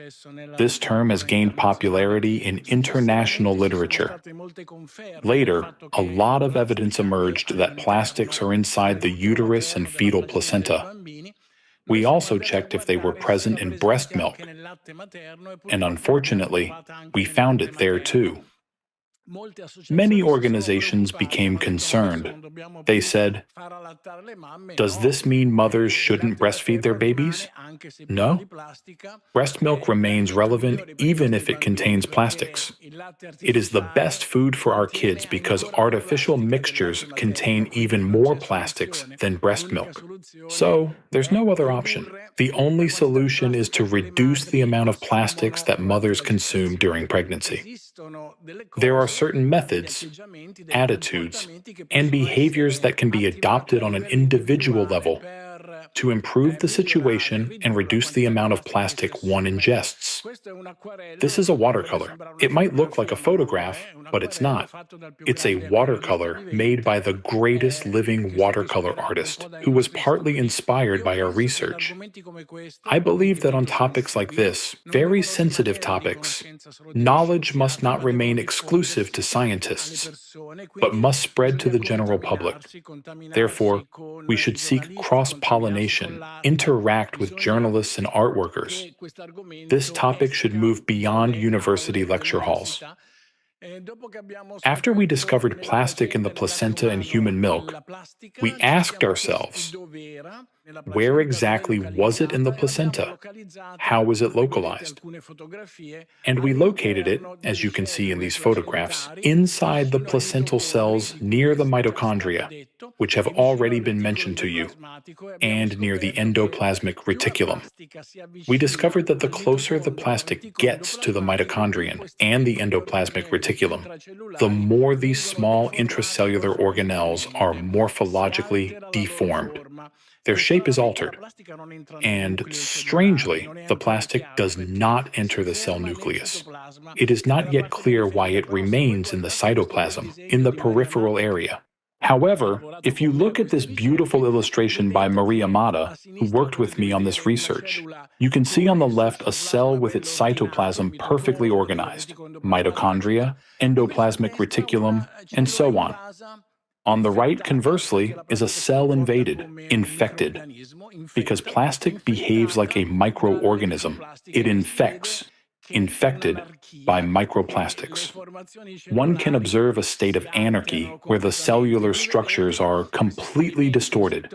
This term has gained popularity in international literature. Later, a lot of evidence emerged that plastics are inside the uterus and fetal placenta. We also checked if they were present in breast milk, and unfortunately, we found it there too. Many organizations became concerned. They said, "Does this mean mothers shouldn't breastfeed their babies?" No. Breast milk remains relevant even if it contains plastics. It is the best food for our kids because artificial mixtures contain even more plastics than breast milk. So, there's no other option. The only solution is to reduce the amount of plastics that mothers consume during pregnancy. There are certain methods, attitudes, and behaviors that can be adopted on an individual level to improve the situation and reduce the amount of plastic one ingests. This is a watercolor. It might look like a photograph, but it's not. It's a watercolor made by the greatest living watercolor artist, who was partly inspired by our research. I believe that on topics like this, very sensitive topics, knowledge must not remain exclusive to scientists, but must spread to the general public. Therefore, we should seek cross-pollination, interact with journalists and art workers. This topic should move beyond university lecture halls. After we discovered plastic in the placenta and human milk, we asked ourselves, Where exactly was it in the placenta? How was it localized? And we located it, as you can see in these photographs, inside the placental cells near the mitochondria, which have already been mentioned to you, and near the endoplasmic reticulum. We discovered that the closer the plastic gets to the mitochondrion and the endoplasmic reticulum, the more these small intracellular organelles are morphologically deformed. Their shape is altered. And strangely, the plastic does not enter the cell nucleus. It is not yet clear why it remains in the cytoplasm, in the peripheral area. However, if you look at this beautiful illustration by Maria Mata, who worked with me on this research, you can see on the left a cell with its cytoplasm perfectly organized, mitochondria, endoplasmic reticulum, and so on. On the right, conversely, is a cell invaded, infected. Because plastic behaves like a microorganism, it infects, infected by microplastics. One can observe a state of anarchy where the cellular structures are completely distorted.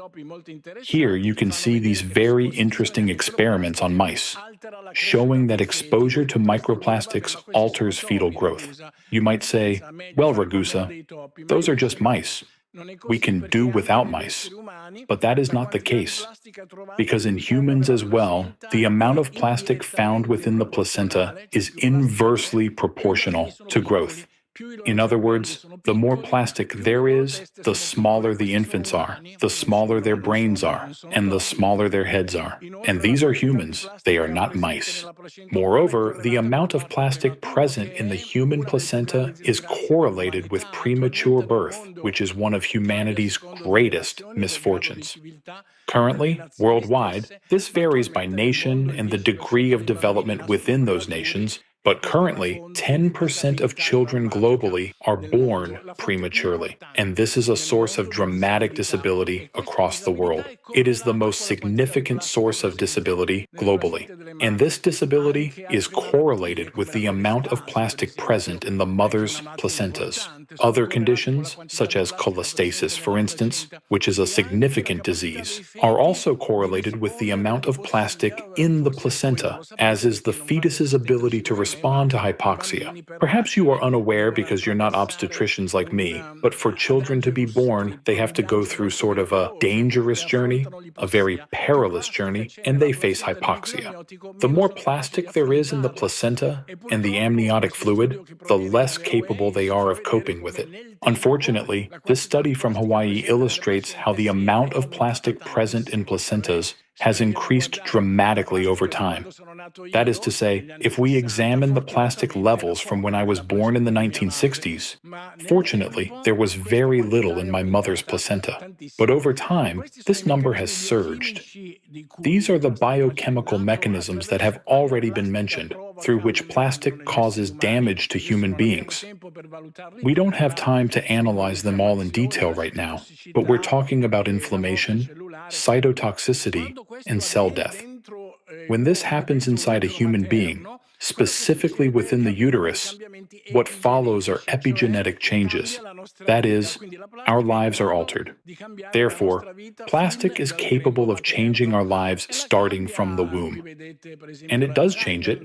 Here you can see these very interesting experiments on mice, showing that exposure to microplastics alters fetal growth. You might say, well, Ragusa, those are just mice. We can do without mice. But that is not the case, because in humans as well, the amount of plastic found within the placenta is inversely proportional to growth. In other words, the more plastic there is, the smaller the infants are, the smaller their brains are, and the smaller their heads are. And these are humans, they are not mice. Moreover, the amount of plastic present in the human placenta is correlated with premature birth, which is one of humanity's greatest misfortunes. Currently, worldwide, this varies by nation and the degree of development within those nations, but currently, 10% of children globally are born prematurely, and this is a source of dramatic disability across the world. It is the most significant source of disability globally, and this disability is correlated with the amount of plastic present in the mother's placentas. Other conditions, such as cholestasis, for instance, which is a significant disease, are also correlated with the amount of plastic in the placenta, as is the fetus's ability to respond to hypoxia. Perhaps you are unaware because you're not obstetricians like me, but for children to be born, they have to go through sort of a dangerous journey, a very perilous journey, and they face hypoxia. The more plastic there is in the placenta and the amniotic fluid, the less capable they are of coping with it. Unfortunately, this study from Hawaii illustrates how the amount of plastic present in placentas has increased dramatically over time. That is to say, if we examine the plastic levels from when I was born in the 1960s, fortunately, there was very little in my mother's placenta. But over time, this number has surged. These are the biochemical mechanisms that have already been mentioned, through which plastic causes damage to human beings. We don't have time to analyze them all in detail right now, but we're talking about inflammation, cytotoxicity, and cell death. When this happens inside a human being, specifically within the uterus, what follows are epigenetic changes. That is, our lives are altered. Therefore, plastic is capable of changing our lives starting from the womb. And it does change it.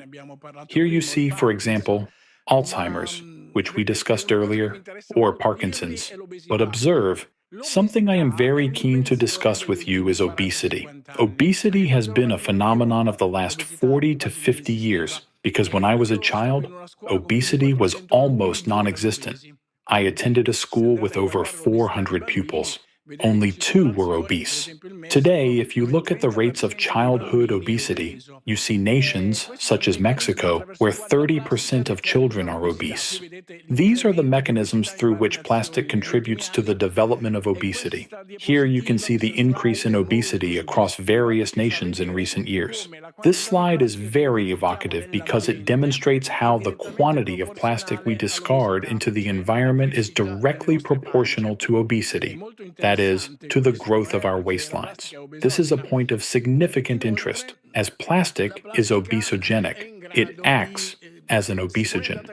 Here you see, for example, Alzheimer's, which we discussed earlier, or Parkinson's. But observe, something I am very keen to discuss with you is obesity. Obesity has been a phenomenon of the last 40 to 50 years, because when I was a child, obesity was almost non-existent. I attended a school with over 400 pupils. Only 2 were obese. Today, if you look at the rates of childhood obesity, you see nations, such as Mexico, where 30% of children are obese. These are the mechanisms through which plastic contributes to the development of obesity. Here you can see the increase in obesity across various nations in recent years. This slide is very evocative because it demonstrates how the quantity of plastic we discard into the environment is directly proportional to obesity. That is, to the growth of our waistlines. This is a point of significant interest, as plastic is obesogenic. It acts as an obesogen.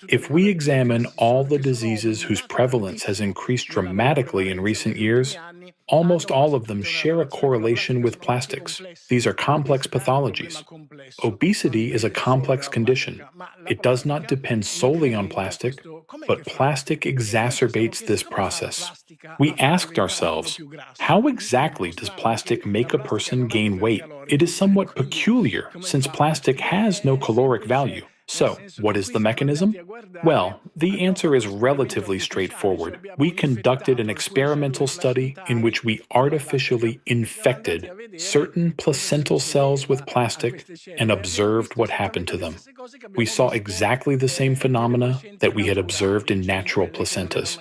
If we examine all the diseases whose prevalence has increased dramatically in recent years, Almost all of them share a correlation with plastics. These are complex pathologies. Obesity is a complex condition. It does not depend solely on plastic, but plastic exacerbates this process. We asked ourselves, how exactly does plastic make a person gain weight? It is somewhat peculiar since plastic has no caloric value. So, what is the mechanism? Well, the answer is relatively straightforward. We conducted an experimental study in which we artificially infected certain placental cells with plastic and observed what happened to them. We saw exactly the same phenomena that we had observed in natural placentas.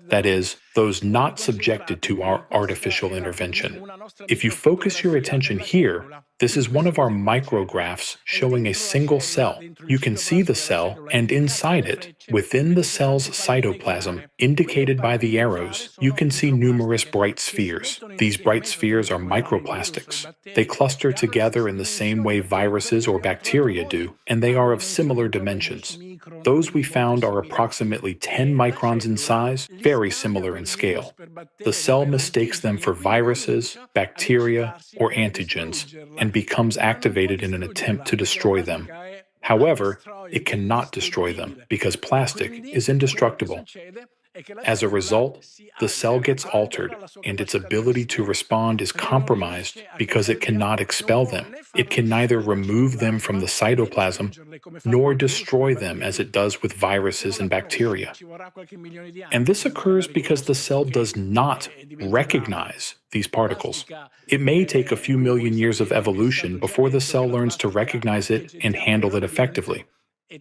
That is, those not subjected to our artificial intervention. If you focus your attention here, this is one of our micrographs showing a single cell. You can see the cell, and inside it, within the cell's cytoplasm, indicated by the arrows, you can see numerous bright spheres. These bright spheres are microplastics. They cluster together in the same way viruses or bacteria do, and they are of similar dimensions. Those we found are approximately 10 microns in size, very similar in scale. The cell mistakes them for viruses, bacteria, or antigens, and becomes activated in an attempt to destroy them. However, it cannot destroy them because plastic is indestructible. As a result, the cell gets altered, and its ability to respond is compromised because it cannot expel them. It can neither remove them from the cytoplasm nor destroy them as it does with viruses and bacteria. And this occurs because the cell does not recognize these particles. It may take a few million years of evolution before the cell learns to recognize it and handle it effectively.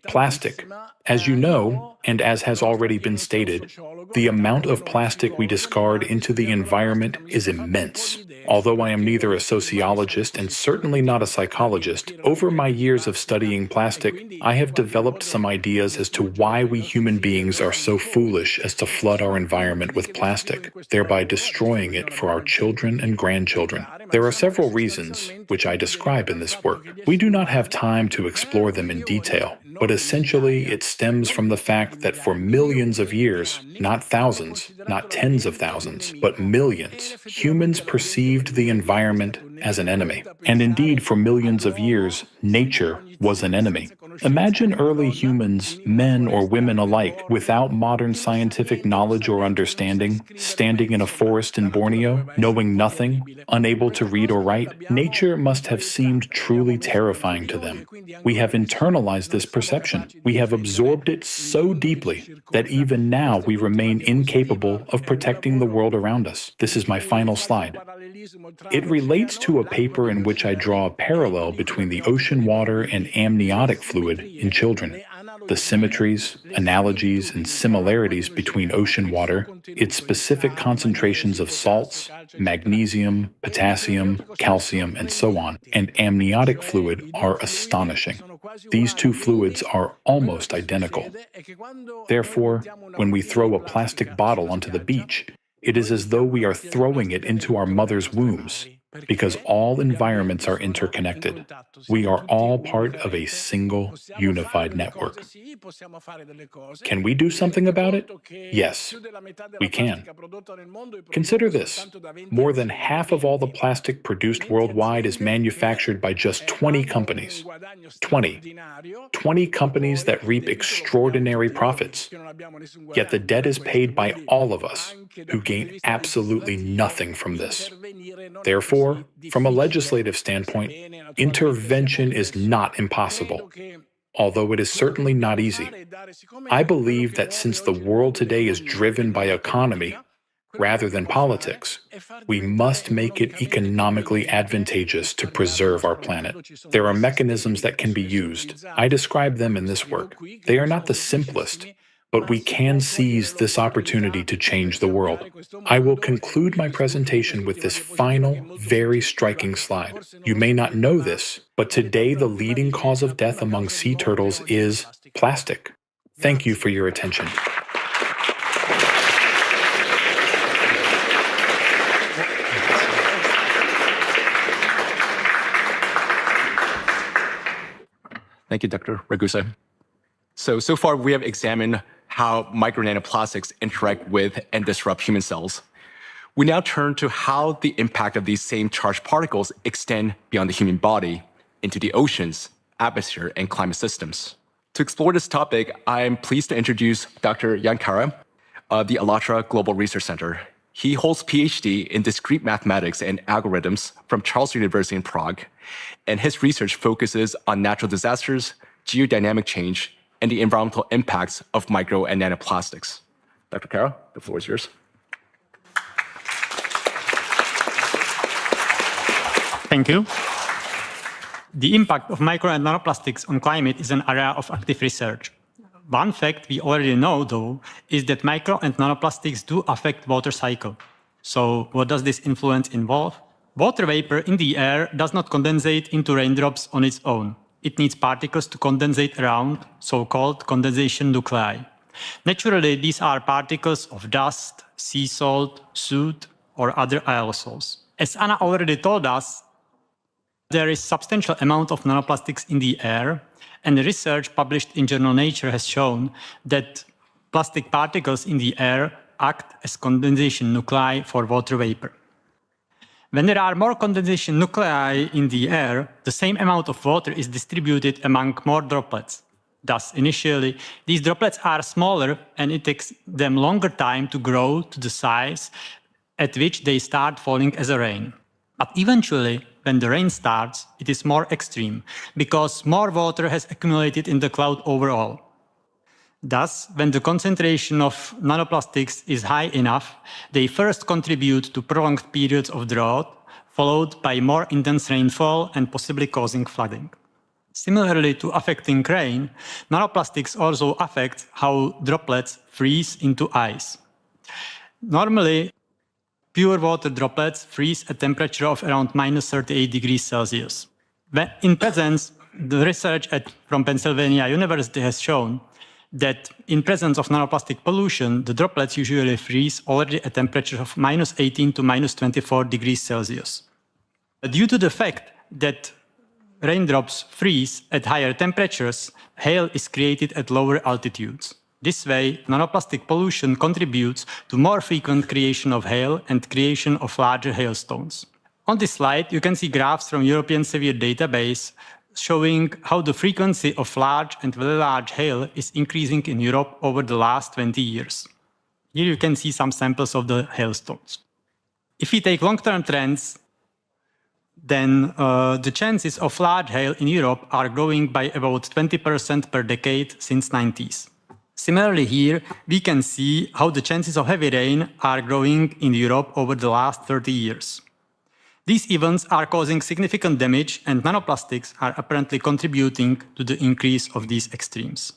Plastic. As you know, and as has already been stated, the amount of plastic we discard into the environment is immense. Although I am neither a sociologist and certainly not a psychologist, over my years of studying plastic, I have developed some ideas as to why we human beings are so foolish as to flood our environment with plastic, thereby destroying it for our children and grandchildren. There are several reasons, which I describe in this work. We do not have time to explore them in detail, but essentially it stems from the fact that for millions of years, not thousands, not tens of thousands, but millions, humans perceived the environment as an enemy. And indeed, for millions of years, nature was an enemy. Imagine early humans, men or women alike, without modern scientific knowledge or understanding, standing in a forest in Borneo, knowing nothing, unable to read or write. Nature must have seemed truly terrifying to them. We have internalized this perception. We have absorbed it so deeply that even now we remain incapable of protecting the world around us. This is my final slide. It relates to a paper in which I draw a parallel between the ocean water and amniotic fluid in children. The symmetries, analogies, and similarities between ocean water, its specific concentrations of salts, magnesium, potassium, calcium, and so on, and amniotic fluid are astonishing. These two fluids are almost identical. Therefore, when we throw a plastic bottle onto the beach, it is as though we are throwing it into our mother's wombs, because all environments are interconnected. We are all part of a single, unified network. Can we do something about it? Yes, we can. Consider this. More than half of all the plastic produced worldwide is manufactured by just 20 companies. 20 companies that reap extraordinary profits. Yet the debt is paid by all of us, who gain absolutely nothing from this. Therefore, from a legislative standpoint, intervention is not impossible, although it is certainly not easy. I believe that since the world today is driven by economy rather than politics, we must make it economically advantageous to preserve our planet. There are mechanisms that can be used. I describe them in this work. They are not the simplest, but we can seize this opportunity to change the world. I will conclude my presentation with this final, very striking slide. You may not know this, but today the leading cause of death among sea turtles is plastic. Thank you for your attention. Thank you, Dr. Ragusa. So far we have examined how micro nanoplastics interact with and disrupt human cells. We now turn to how the impact of these same charged particles extend beyond the human body into the oceans, atmosphere, and climate systems. To explore this topic, I am pleased to introduce Dr. Jan Kara of the ALLATRA Global Research Center. He holds PhD in discrete mathematics and algorithms from Charles University in Prague, and his research focuses on natural disasters, geodynamic change, and the environmental impacts of micro and nanoplastics. Dr. Kara, the floor is yours. Thank you. The impact of micro and nanoplastics on climate is an area of active research. One fact we already know, though, is that micro and nanoplastics do affect water cycle. So what does this influence involve? Water vapor in the air does not condensate into raindrops on its own. It needs particles to condensate around, so-called condensation nuclei. Naturally, these are particles of dust, sea salt, soot, or other aerosols. As Anna already told us, there is substantial amount of nanoplastics in the air, and the research published in journal Nature has shown that plastic particles in the air act as condensation nuclei for water vapor. When there are more condensation nuclei in the air, the same amount of water is distributed among more droplets. Thus, initially, these droplets are smaller, and it takes them longer time to grow to the size at which they start falling as a rain. But eventually, when the rain starts, it is more extreme, because more water has accumulated in the cloud overall. Thus, when the concentration of nanoplastics is high enough, they first contribute to prolonged periods of drought, followed by more intense rainfall and possibly causing flooding. Similarly to affecting rain, nanoplastics also affect how droplets freeze into ice. Normally, pure water droplets freeze at a temperature of around -38 degrees Celsius. In presence, the research from Pennsylvania University has shown that in presence of nanoplastic pollution, the droplets usually freeze already at temperatures of -18 to -24 degrees Celsius. Due to the fact that raindrops freeze at higher temperatures, hail is created at lower altitudes. This way, nanoplastic pollution contributes to more frequent creation of hail and creation of larger hailstones. On this slide, you can see graphs from European Severe Database showing how the frequency of large and very large hail is increasing in Europe over the last 20 years. Here you can see some samples of the hailstones. If we take long-term trends, then the chances of large hail in Europe are growing by about 20% per decade since the 90s. Similarly here, we can see how the chances of heavy rain are growing in Europe over the last 30 years. These events are causing significant damage, and nanoplastics are apparently contributing to the increase of these extremes.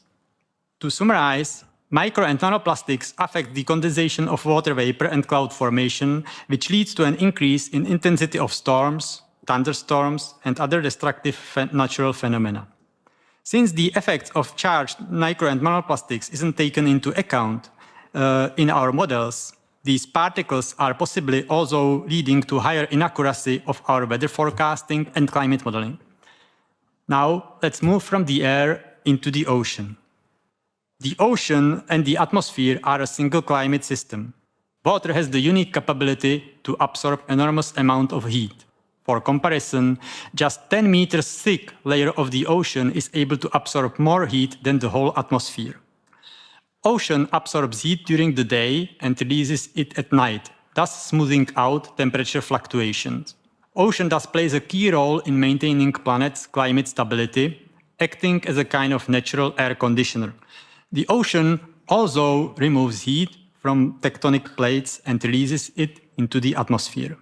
To summarize, micro and nanoplastics affect the condensation of water vapor and cloud formation, which leads to an increase in intensity of storms, thunderstorms, and other destructive natural phenomena. Since the effects of charged micro and nanoplastics isn't taken into account in our models, these particles are possibly also leading to higher inaccuracy of our weather forecasting and climate modeling. Now, let's move from the air into the ocean. The ocean and the atmosphere are a single climate system. Water has the unique capability to absorb enormous amount of heat. For comparison, just 10 meters thick layer of the ocean is able to absorb more heat than the whole atmosphere. Ocean absorbs heat during the day and releases it at night, thus smoothing out temperature fluctuations. Ocean thus plays a key role in maintaining planet's climate stability, acting as a kind of natural air conditioner. The ocean also removes heat from tectonic plates and releases it into the atmosphere.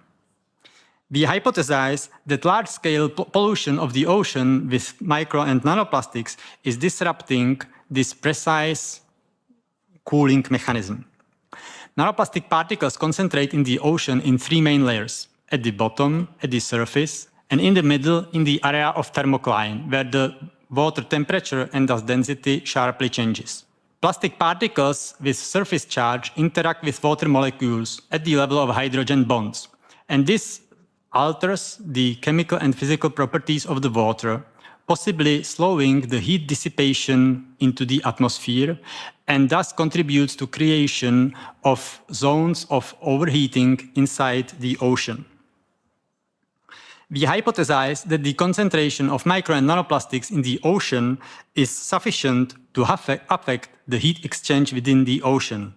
We hypothesize that large-scale pollution of the ocean with micro and nanoplastics is disrupting this precise cooling mechanism. Nanoplastic particles concentrate in the ocean in three main layers: at the bottom, at the surface, and in the middle in the area of thermocline, where the water temperature and thus density sharply changes. Plastic particles with surface charge interact with water molecules at the level of hydrogen bonds, and this alters the chemical and physical properties of the water, possibly slowing the heat dissipation into the atmosphere, and thus contributes to creation of zones of overheating inside the ocean. We hypothesize that the concentration of micro and nanoplastics in the ocean is sufficient to affect the heat exchange within the ocean.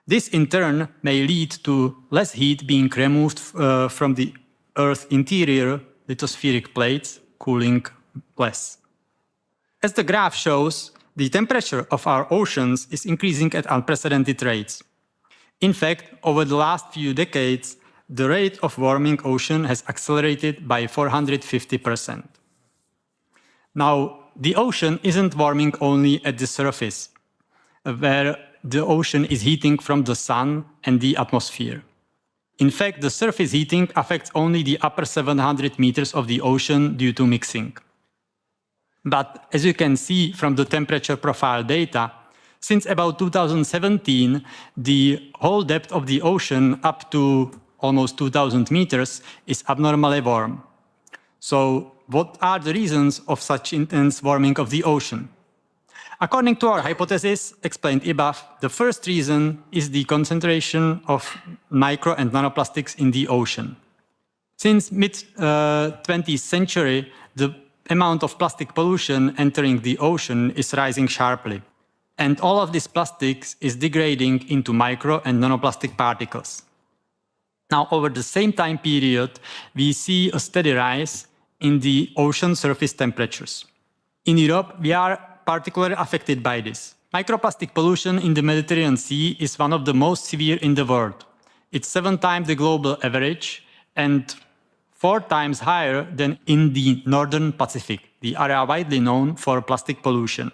This in turn may lead to less heat being removed from the Earth's interior lithospheric plates, cooling less. As the graph shows, the temperature of our oceans is increasing at unprecedented rates. In fact, over the last few decades, the rate of warming ocean has accelerated by 450%. Now, the ocean isn't warming only at the surface, where the ocean is heating from the sun and the atmosphere. In fact, the surface heating affects only the upper 700 meters of the ocean due to mixing. But as you can see from the temperature profile data, since about 2017, the whole depth of the ocean up to almost 2,000 meters is abnormally warm. So what are the reasons of such intense warming of the ocean? According to our hypothesis explained above, the first reason is the concentration of micro and nanoplastics in the ocean. Since mid-20th century, the amount of plastic pollution entering the ocean is rising sharply. And all of this plastics is degrading into micro and nanoplastic particles. Now, over the same time period, we see a steady rise in the ocean surface temperatures. In Europe, we are particularly affected by this. Microplastic pollution in the Mediterranean Sea is one of the most severe in the world. It's 7 times the global average and 4 times higher than in the Northern Pacific, the area widely known for plastic pollution.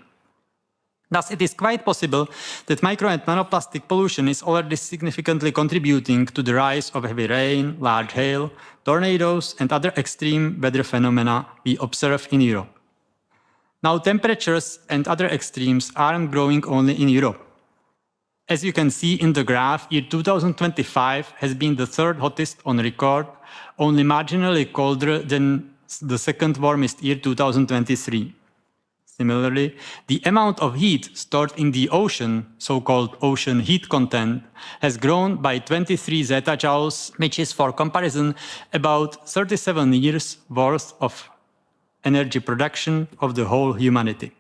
Thus, it is quite possible that micro and nanoplastic pollution is already significantly contributing to the rise of heavy rain, large hail, tornadoes, and other extreme weather phenomena we observe in Europe. Now, temperatures and other extremes aren't growing only in Europe. As you can see in the graph, year 2025 has been the 3rd hottest on record, only marginally colder than the 2nd warmest year 2023. Similarly, the amount of heat stored in the ocean, so-called ocean heat content, has grown by 23 zettajoules, which is, for comparison, about 37 years' worth of energy production of the whole humanity.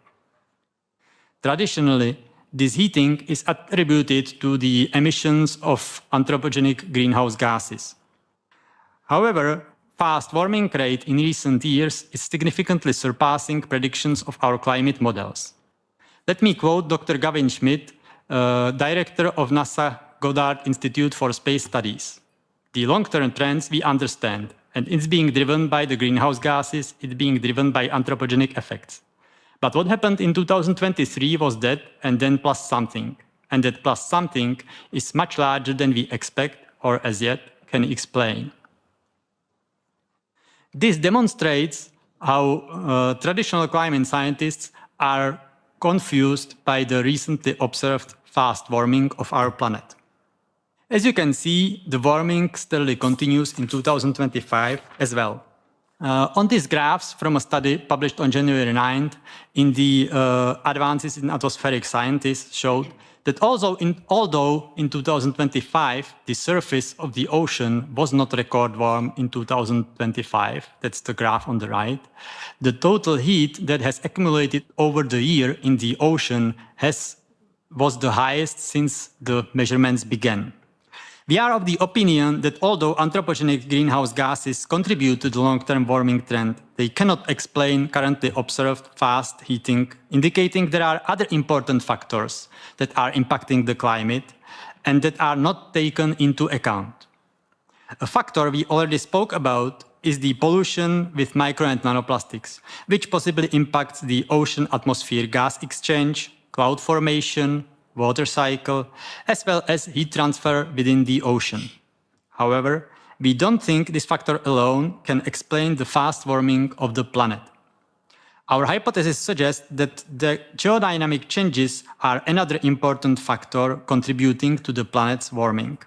Traditionally, this heating is attributed to the emissions of anthropogenic greenhouse gases. However, fast warming rate in recent years is significantly surpassing predictions of our climate models. Let me quote Dr. Gavin Schmidt, director of NASA Goddard Institute for Space Studies. The long-term trends we understand, and it's being driven by the greenhouse gases, it's being driven by anthropogenic effects. But what happened in 2023 was that, and then plus something. And that plus something is much larger than we expect, or as yet can explain. This demonstrates how traditional climate scientists are confused by the recently observed fast warming of our planet. As you can see, the warming steadily continues in 2025 as well. On these graphs from a study published on January 9th in the Advances in Atmospheric Sciences showed that although in 2025 the surface of the ocean was not record warm in 2025, that's the graph on the right, the total heat that has accumulated over the year in the ocean was the highest since the measurements began. We are of the opinion that although anthropogenic greenhouse gases contribute to the long-term warming trend, they cannot explain currently observed fast heating, indicating there are other important factors that are impacting the climate and that are not taken into account. A factor we already spoke about is the pollution with micro and nanoplastics, which possibly impacts the ocean-atmosphere gas exchange, cloud formation, water cycle, as well as heat transfer within the ocean. However, we don't think this factor alone can explain the fast warming of the planet. Our hypothesis suggests that the geodynamic changes are another important factor contributing to the planet's warming.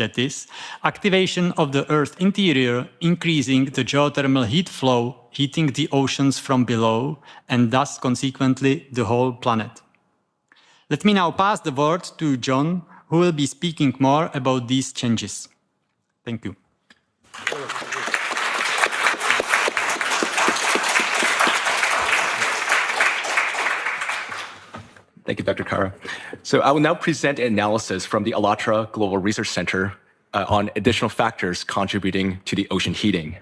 That is, activation of the Earth's interior, increasing the geothermal heat flow, heating the oceans from below, and thus, consequently, the whole planet. Let me now pass the word to John, who will be speaking more about these changes. Thank you. Thank you, Dr. Kara. So I will now present an analysis from the ALLATRA Global Research Center on additional factors contributing to the ocean heating.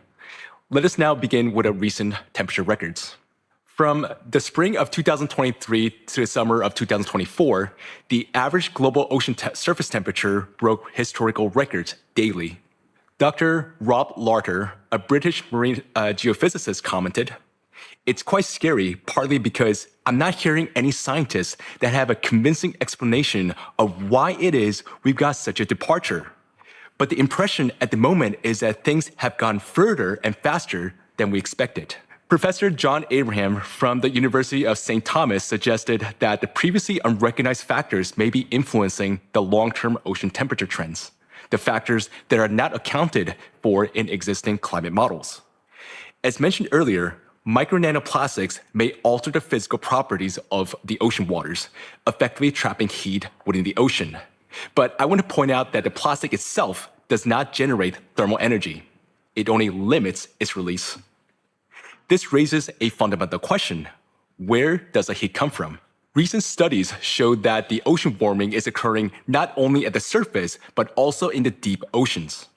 Let us now begin with recent temperature records. From the spring of 2023 to the summer of 2024, the average global ocean surface temperature broke historical records daily. Dr. Rob Larter, a British marine geophysicist, commented, "It's quite scary, partly because I'm not hearing any scientists that have a convincing explanation of why it is we've got such a departure. But the impression at the moment is that things have gone further and faster than we expected." Professor John Abraham from the University of St. Thomas suggested that the previously unrecognized factors may be influencing the long-term ocean temperature trends, the factors that are not accounted for in existing climate models. As mentioned earlier, micro-nanoplastics may alter the physical properties of the ocean waters, effectively trapping heat within the ocean. But I want to point out that the plastic itself does not generate thermal energy. It only limits its release. This raises a fundamental question. Where does the heat come from? Recent studies show that the ocean warming is occurring not only at the surface, but also in the deep oceans.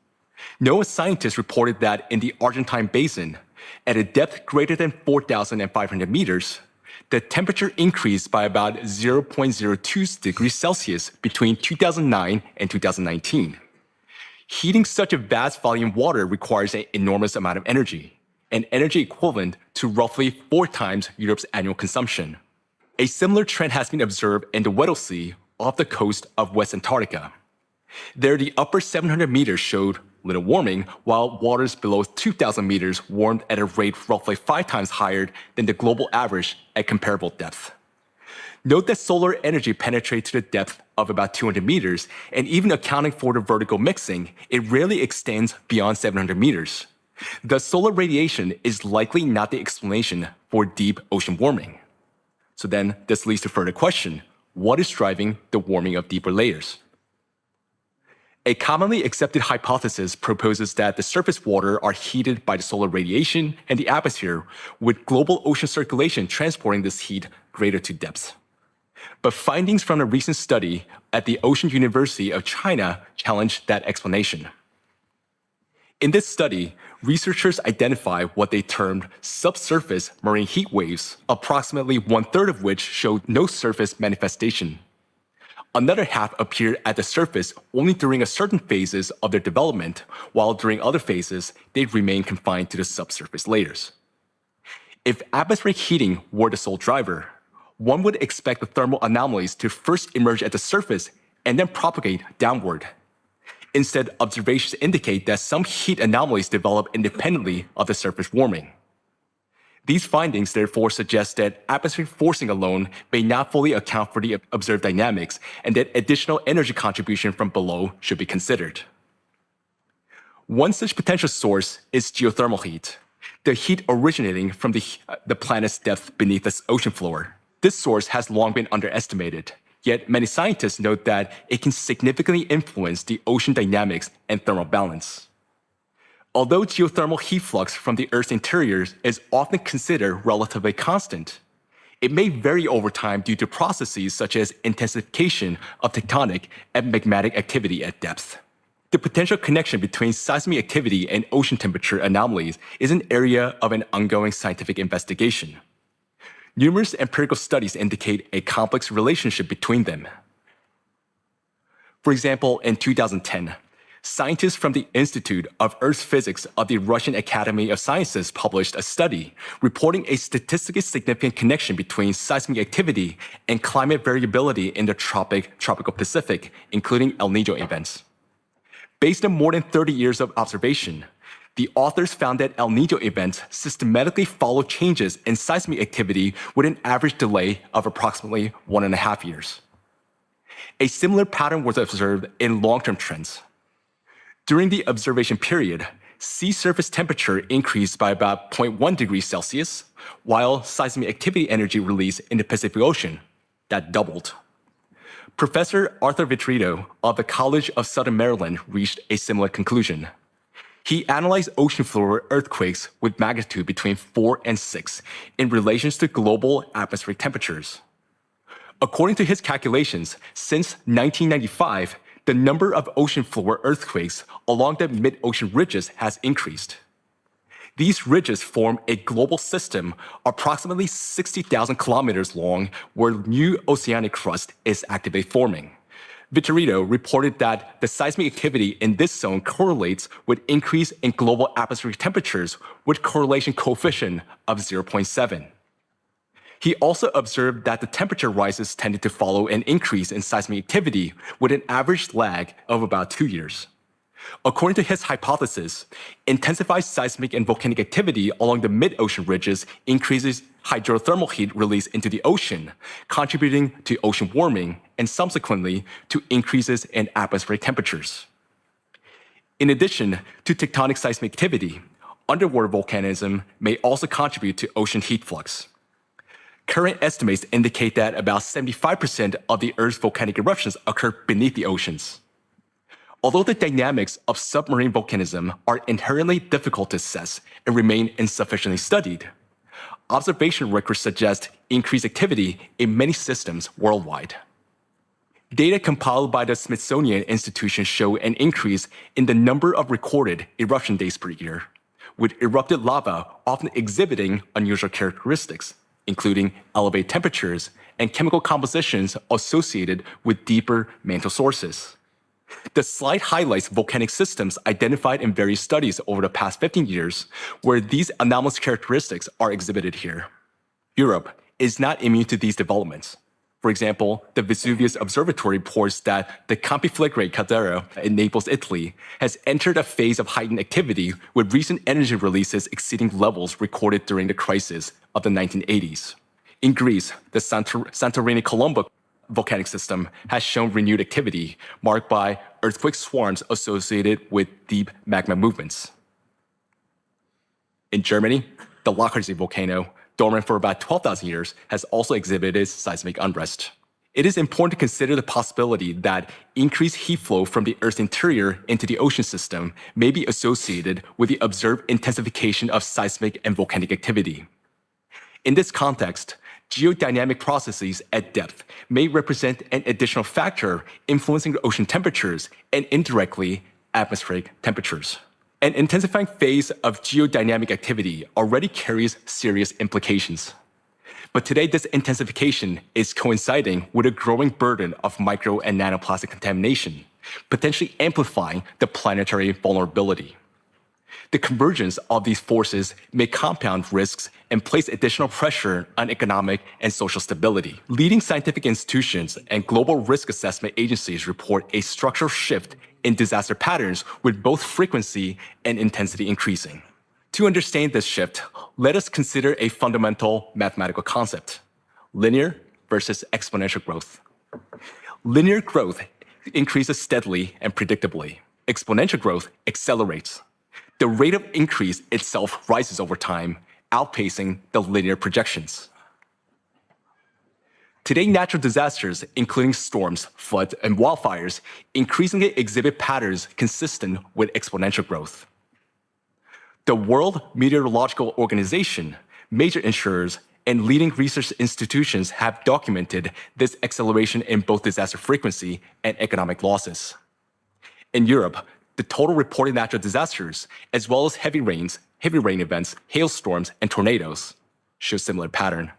NOAA scientists reported that in the Argentine basin, at a depth greater than 4,500 meters, the temperature increased by about 0.02 degrees Celsius between 2009 and 2019. Heating such a vast volume water requires an enormous amount of energy, an energy equivalent to roughly 4 times Europe's annual consumption. A similar trend has been observed in the Weddell Sea off the coast of West Antarctica. There, the upper 700 meters showed little warming, while waters below 2,000 meters warmed at a rate roughly 5 times higher than the global average at comparable depth. Note that solar energy penetrates to the depth of about 200 meters, and even accounting for the vertical mixing, it rarely extends beyond 700 meters. Thus, solar radiation is likely not the explanation for deep ocean warming. So then, this leads to further question. What is driving the warming of deeper layers? A commonly accepted hypothesis proposes that the surface water are heated by the solar radiation and the atmosphere, with global ocean circulation transporting this heat greater to depths. But findings from a recent study at the Ocean University of China challenge that explanation. In this study, researchers identified what they termed subsurface marine heat waves, approximately 1/3 of which showed no surface manifestation. Another half appeared at the surface only during certain phases of their development, while during other phases, they remained confined to the subsurface layers. If atmospheric heating were the sole driver, one would expect the thermal anomalies to first emerge at the surface and then propagate downward. Instead, observations indicate that some heat anomalies develop independently of the surface warming. These findings therefore suggest that atmospheric forcing alone may not fully account for the observed dynamics, and that additional energy contribution from below should be considered. One such potential source is geothermal heat, the heat originating from the planet's depth beneath its ocean floor. This source has long been underestimated, yet many scientists note that it can significantly influence the ocean dynamics and thermal balance. Although geothermal heat flux from the Earth's interior is often considered relatively constant, it may vary over time due to processes such as intensification of tectonic and magmatic activity at depth. The potential connection between seismic activity and ocean temperature anomalies is an area of an ongoing scientific investigation. Numerous empirical studies indicate a complex relationship between them. For example, in 2010, scientists from the Institute of Earth Physics of the Russian Academy of Sciences published a study reporting a statistically significant connection between seismic activity and climate variability in the tropical Pacific, including El Niño events. Based on more than 30 years of observation, the authors found that El Niño events systematically follow changes in seismic activity with an average delay of approximately 1.5 years. A similar pattern was observed in long-term trends. During the observation period, sea surface temperature increased by about 0.1 degrees Celsius, while seismic activity energy released in the Pacific Ocean, that doubled. Professor Arthur Vitrito of the College of Southern Maryland reached a similar conclusion. He analyzed ocean floor earthquakes with magnitude between 4 and 6 in relation to global atmospheric temperatures. According to his calculations, since 1995, the number of ocean floor earthquakes along the mid-ocean ridges has increased. These ridges form a global system approximately 60,000 kilometers long where new oceanic crust is actively forming. Vitorino reported that the seismic activity in this zone correlates with increase in global atmospheric temperatures with correlation coefficient of 0.7. He also observed that the temperature rises tended to follow an increase in seismic activity with an average lag of about 2 years. According to his hypothesis, intensified seismic and volcanic activity along the mid-ocean ridges increases hydrothermal heat release into the ocean, contributing to ocean warming and subsequently to increases in atmospheric temperatures. In addition to tectonic seismic activity, underwater volcanism may also contribute to ocean heat flux. Current estimates indicate that about 75% of the Earth's volcanic eruptions occur beneath the oceans. Although the dynamics of submarine volcanism are inherently difficult to assess and remain insufficiently studied, observation records suggest increased activity in many systems worldwide. Data compiled by the Smithsonian Institution show an increase in the number of recorded eruption days per year, with erupted lava often exhibiting unusual characteristics, including elevated temperatures and chemical compositions associated with deeper mantle sources. The slide highlights volcanic systems identified in various studies over the past 15 years, where these anomalous characteristics are exhibited here. Europe is not immune to these developments. For example, the Vesuvius Observatory reports that the Campi Flegrei caldera in Naples, Italy, has entered a phase of heightened activity with recent energy releases exceeding levels recorded during the crisis of the 1980s. In Greece, the Santorini Colombo volcanic system has shown renewed activity marked by earthquake swarms associated with deep magma movements. In Germany, the Lachaussee volcano, dormant for about 12,000 years, has also exhibited seismic unrest. It is important to consider the possibility that increased heat flow from the Earth's interior into the ocean system may be associated with the observed intensification of seismic and volcanic activity. In this context, geodynamic processes at depth may represent an additional factor influencing the ocean temperatures and indirectly atmospheric temperatures. An intensifying phase of geodynamic activity already carries serious implications. But today, this intensification is coinciding with a growing burden of micro and nanoplastic contamination, potentially amplifying the planetary vulnerability. The convergence of these forces may compound risks and place additional pressure on economic and social stability. Leading scientific institutions and global risk assessment agencies report a structural shift in disaster patterns with both frequency and intensity increasing. To understand this shift, let us consider a fundamental mathematical concept: linear versus exponential growth. Linear growth increases steadily and predictably. Exponential growth accelerates. The rate of increase itself rises over time, outpacing the linear projections. Today, natural disasters, including storms, floods, and wildfires, increasingly exhibit patterns consistent with exponential growth. The World Meteorological Organization, major insurers, and leading research institutions have documented this acceleration in both disaster frequency and economic losses. In Europe, the total reported natural disasters, as well as heavy rain events, hailstorms, and tornadoes, show similar pattern.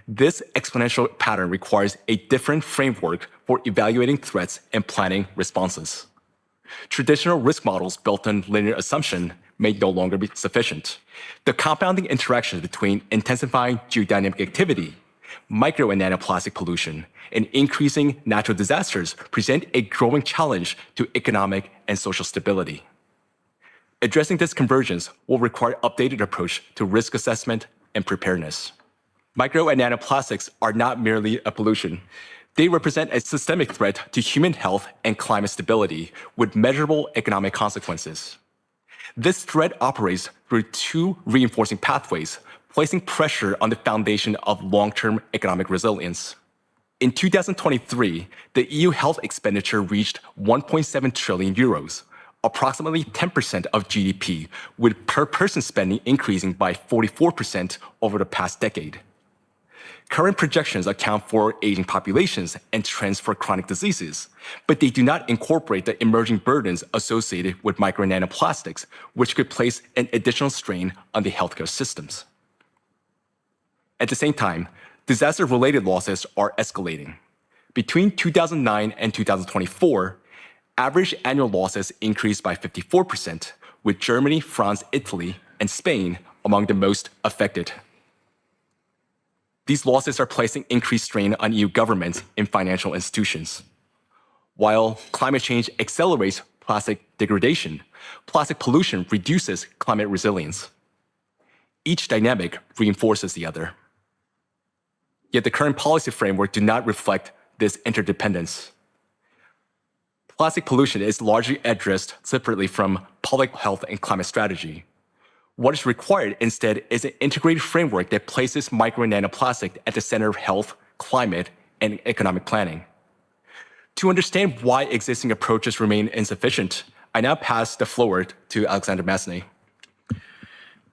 This exponential pattern requires a different framework for evaluating threats and planning responses. Traditional risk models built on linear assumption may no longer be sufficient. The compounding interactions between intensifying geodynamic activity, micro and nanoplastic pollution, and increasing natural disasters present a growing challenge to economic and social stability. Addressing this convergence will require an updated approach to risk assessment and preparedness. Micro and nanoplastics are not merely a pollution. They represent a systemic threat to human health and climate stability with measurable economic consequences. This threat operates through two reinforcing pathways, placing pressure on the foundation of long-term economic resilience. In 2023, the EU health expenditure reached 1.7 trillion euros, approximately 10% of GDP, with per-person spending increasing by 44% over the past decade. Current projections account for aging populations and trends for chronic diseases, but they do not incorporate the emerging burdens associated with micro and nanoplastics, which could place an additional strain on the healthcare systems. At the same time, disaster-related losses are escalating. Between 2009 and 2024, average annual losses increased by 54%, with Germany, France, Italy, and Spain among the most affected. These losses are placing increased strain on EU governments and financial institutions. While climate change accelerates plastic degradation, plastic pollution reduces climate resilience. Each dynamic reinforces the other. Yet the current policy framework do not reflect this interdependence. Plastic pollution is largely addressed separately from public health and climate strategy. What is required instead is an integrated framework that places micro and nanoplastic at the center of health, climate, and economic planning. To understand why existing approaches remain insufficient, I now pass the floor to Alexander Massenet.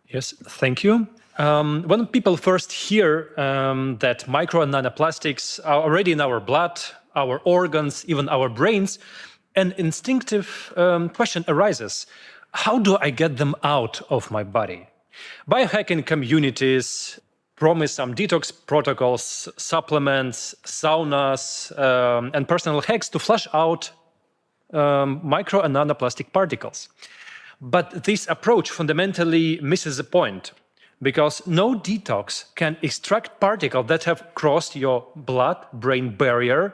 Yes, thank you. When people first hear that micro and nanoplastics are already in our blood, our organs, even our brains, an instinctive question arises. How do I get them out of my body? Biohacking communities promise some detox protocols, supplements, saunas, and personal hacks to flush out micro and nanoplastic particles. But this approach fundamentally misses the point, because no detox can extract particles that have crossed your blood-brain barrier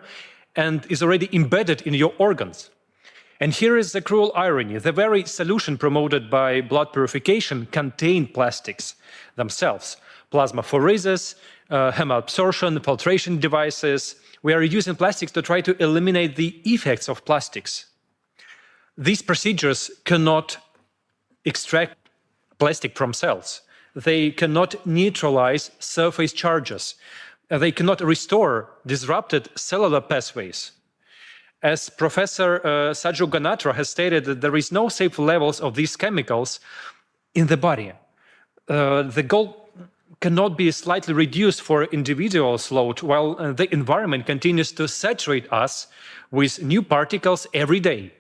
and is already embedded in your organs. And here is the cruel irony. The very solution promoted by blood purification contained plastics themselves. Plasmapheresis, hemabsorption, filtration devices. We are using plastics to try to eliminate the effects of plastics. These procedures cannot extract plastic from cells. They cannot neutralize surface charges. They cannot restore disrupted cellular pathways. As Professor Sajju Ganatra has stated, that there is no safe levels of these chemicals in the body. The goal cannot be slightly reduced for individuals' load, while the environment continues to saturate us with new particles every day.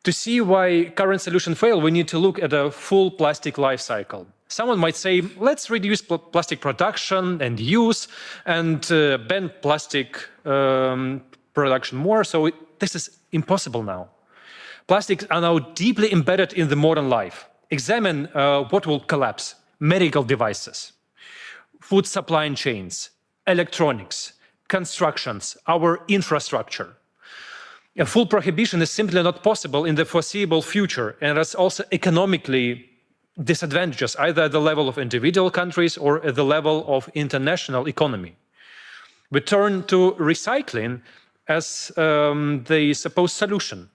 To see why current solutions fail, we need to look at a full plastic life cycle. Someone might say, let's reduce plastic production and use and ban plastic production more. So this is impossible now. Plastics are now deeply embedded in the modern life. Examine what will collapse: medical devices, food supply chains, electronics, constructions, our infrastructure. A full prohibition is simply not possible in the foreseeable future, and it's also economically disadvantageous, either at the level of individual countries or at the level of international economy. We turn to recycling as the supposed solution.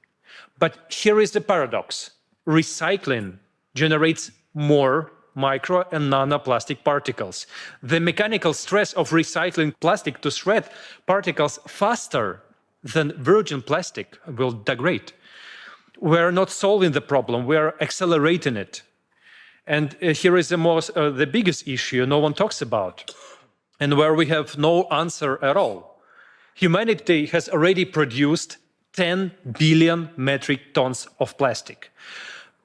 But here is the paradox. Recycling generates more micro and nanoplastic particles. The mechanical stress of recycling plastic to shred particles faster than virgin plastic will degrade. We're not solving the problem, we're accelerating it. And here is the biggest issue no one talks about, and where we have no answer at all. Humanity has already produced 10 billion metric tons of plastic.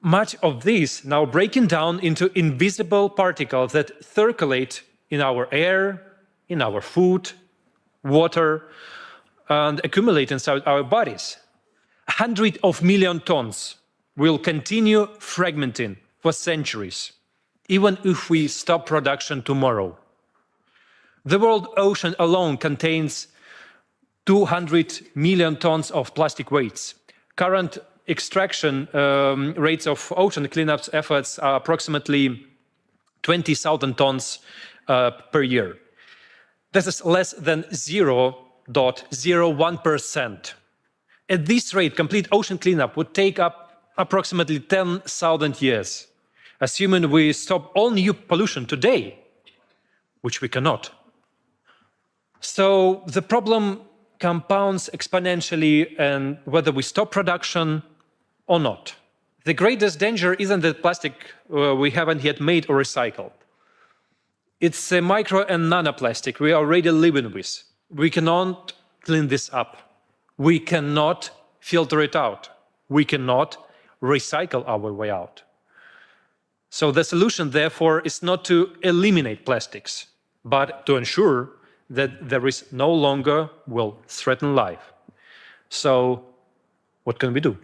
Much of this now breaking down into invisible particles that circulate in our air, in our food, water, and accumulate inside our bodies. 100 million tons will continue fragmenting for centuries, even if we stop production tomorrow. The world ocean alone contains 200 million tons of plastic waste. Current extraction rates of ocean cleanup efforts are approximately 20,000 tons per year. This is less than 0 0.01%. At this rate, complete ocean cleanup would take up approximately 10,000 years, assuming we stop all new pollution today, which we cannot. So the problem compounds exponentially, and whether we stop production or not. The greatest danger isn't that plastic we haven't yet made or recycled. It's a micro and nanoplastic we are already living with. We cannot clean this up. We cannot filter it out. We cannot recycle our way out. So the solution, therefore, is not to eliminate plastics, but to ensure that there is no longer will threaten life. So what can we do?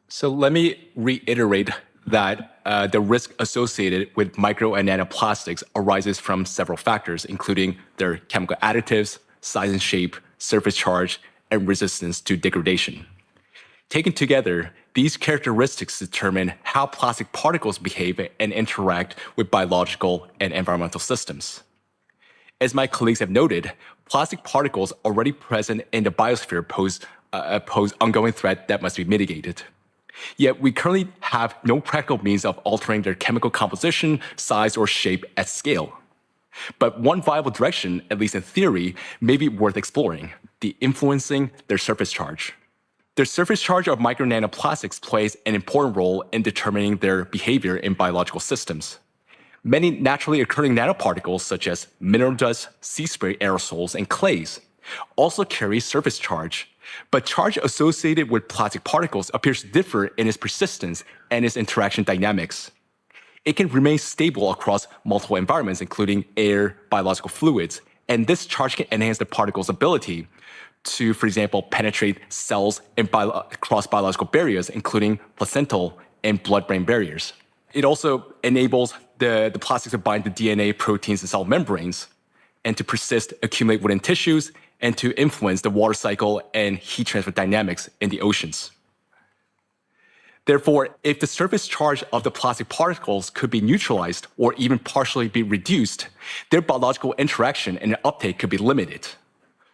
So let me reiterate that the risk associated with micro and nanoplastics arises from several factors, including their chemical additives, size and shape, surface charge, and resistance to degradation. Taken together, these characteristics determine how plastic particles behave and interact with biological and environmental systems. As my colleagues have noted, plastic particles already present in the biosphere pose ongoing threat that must be mitigated. Yet we currently have no practical means of altering their chemical composition, size, or shape at scale. But one viable direction, at least in theory, may be worth exploring: the influencing their surface charge. The surface charge of micro nanoplastics plays an important role in determining their behavior in biological systems. Many naturally occurring nanoparticles, such as mineral dust, sea spray aerosols, and clays, also carry surface charge, but charge associated with plastic particles appears to differ in its persistence and its interaction dynamics. It can remain stable across multiple environments, including air, biological fluids, and this charge can enhance the particle's ability to, for example, penetrate cells and cross biological barriers, including placental and blood-brain barriers. It also enables the plastics to bind to DNA, proteins, and cell membranes, and to persist, accumulate within tissues, and to influence the water cycle and heat transfer dynamics in the oceans. Therefore, if the surface charge of the plastic particles could be neutralized or even partially be reduced, their biological interaction and uptake could be limited.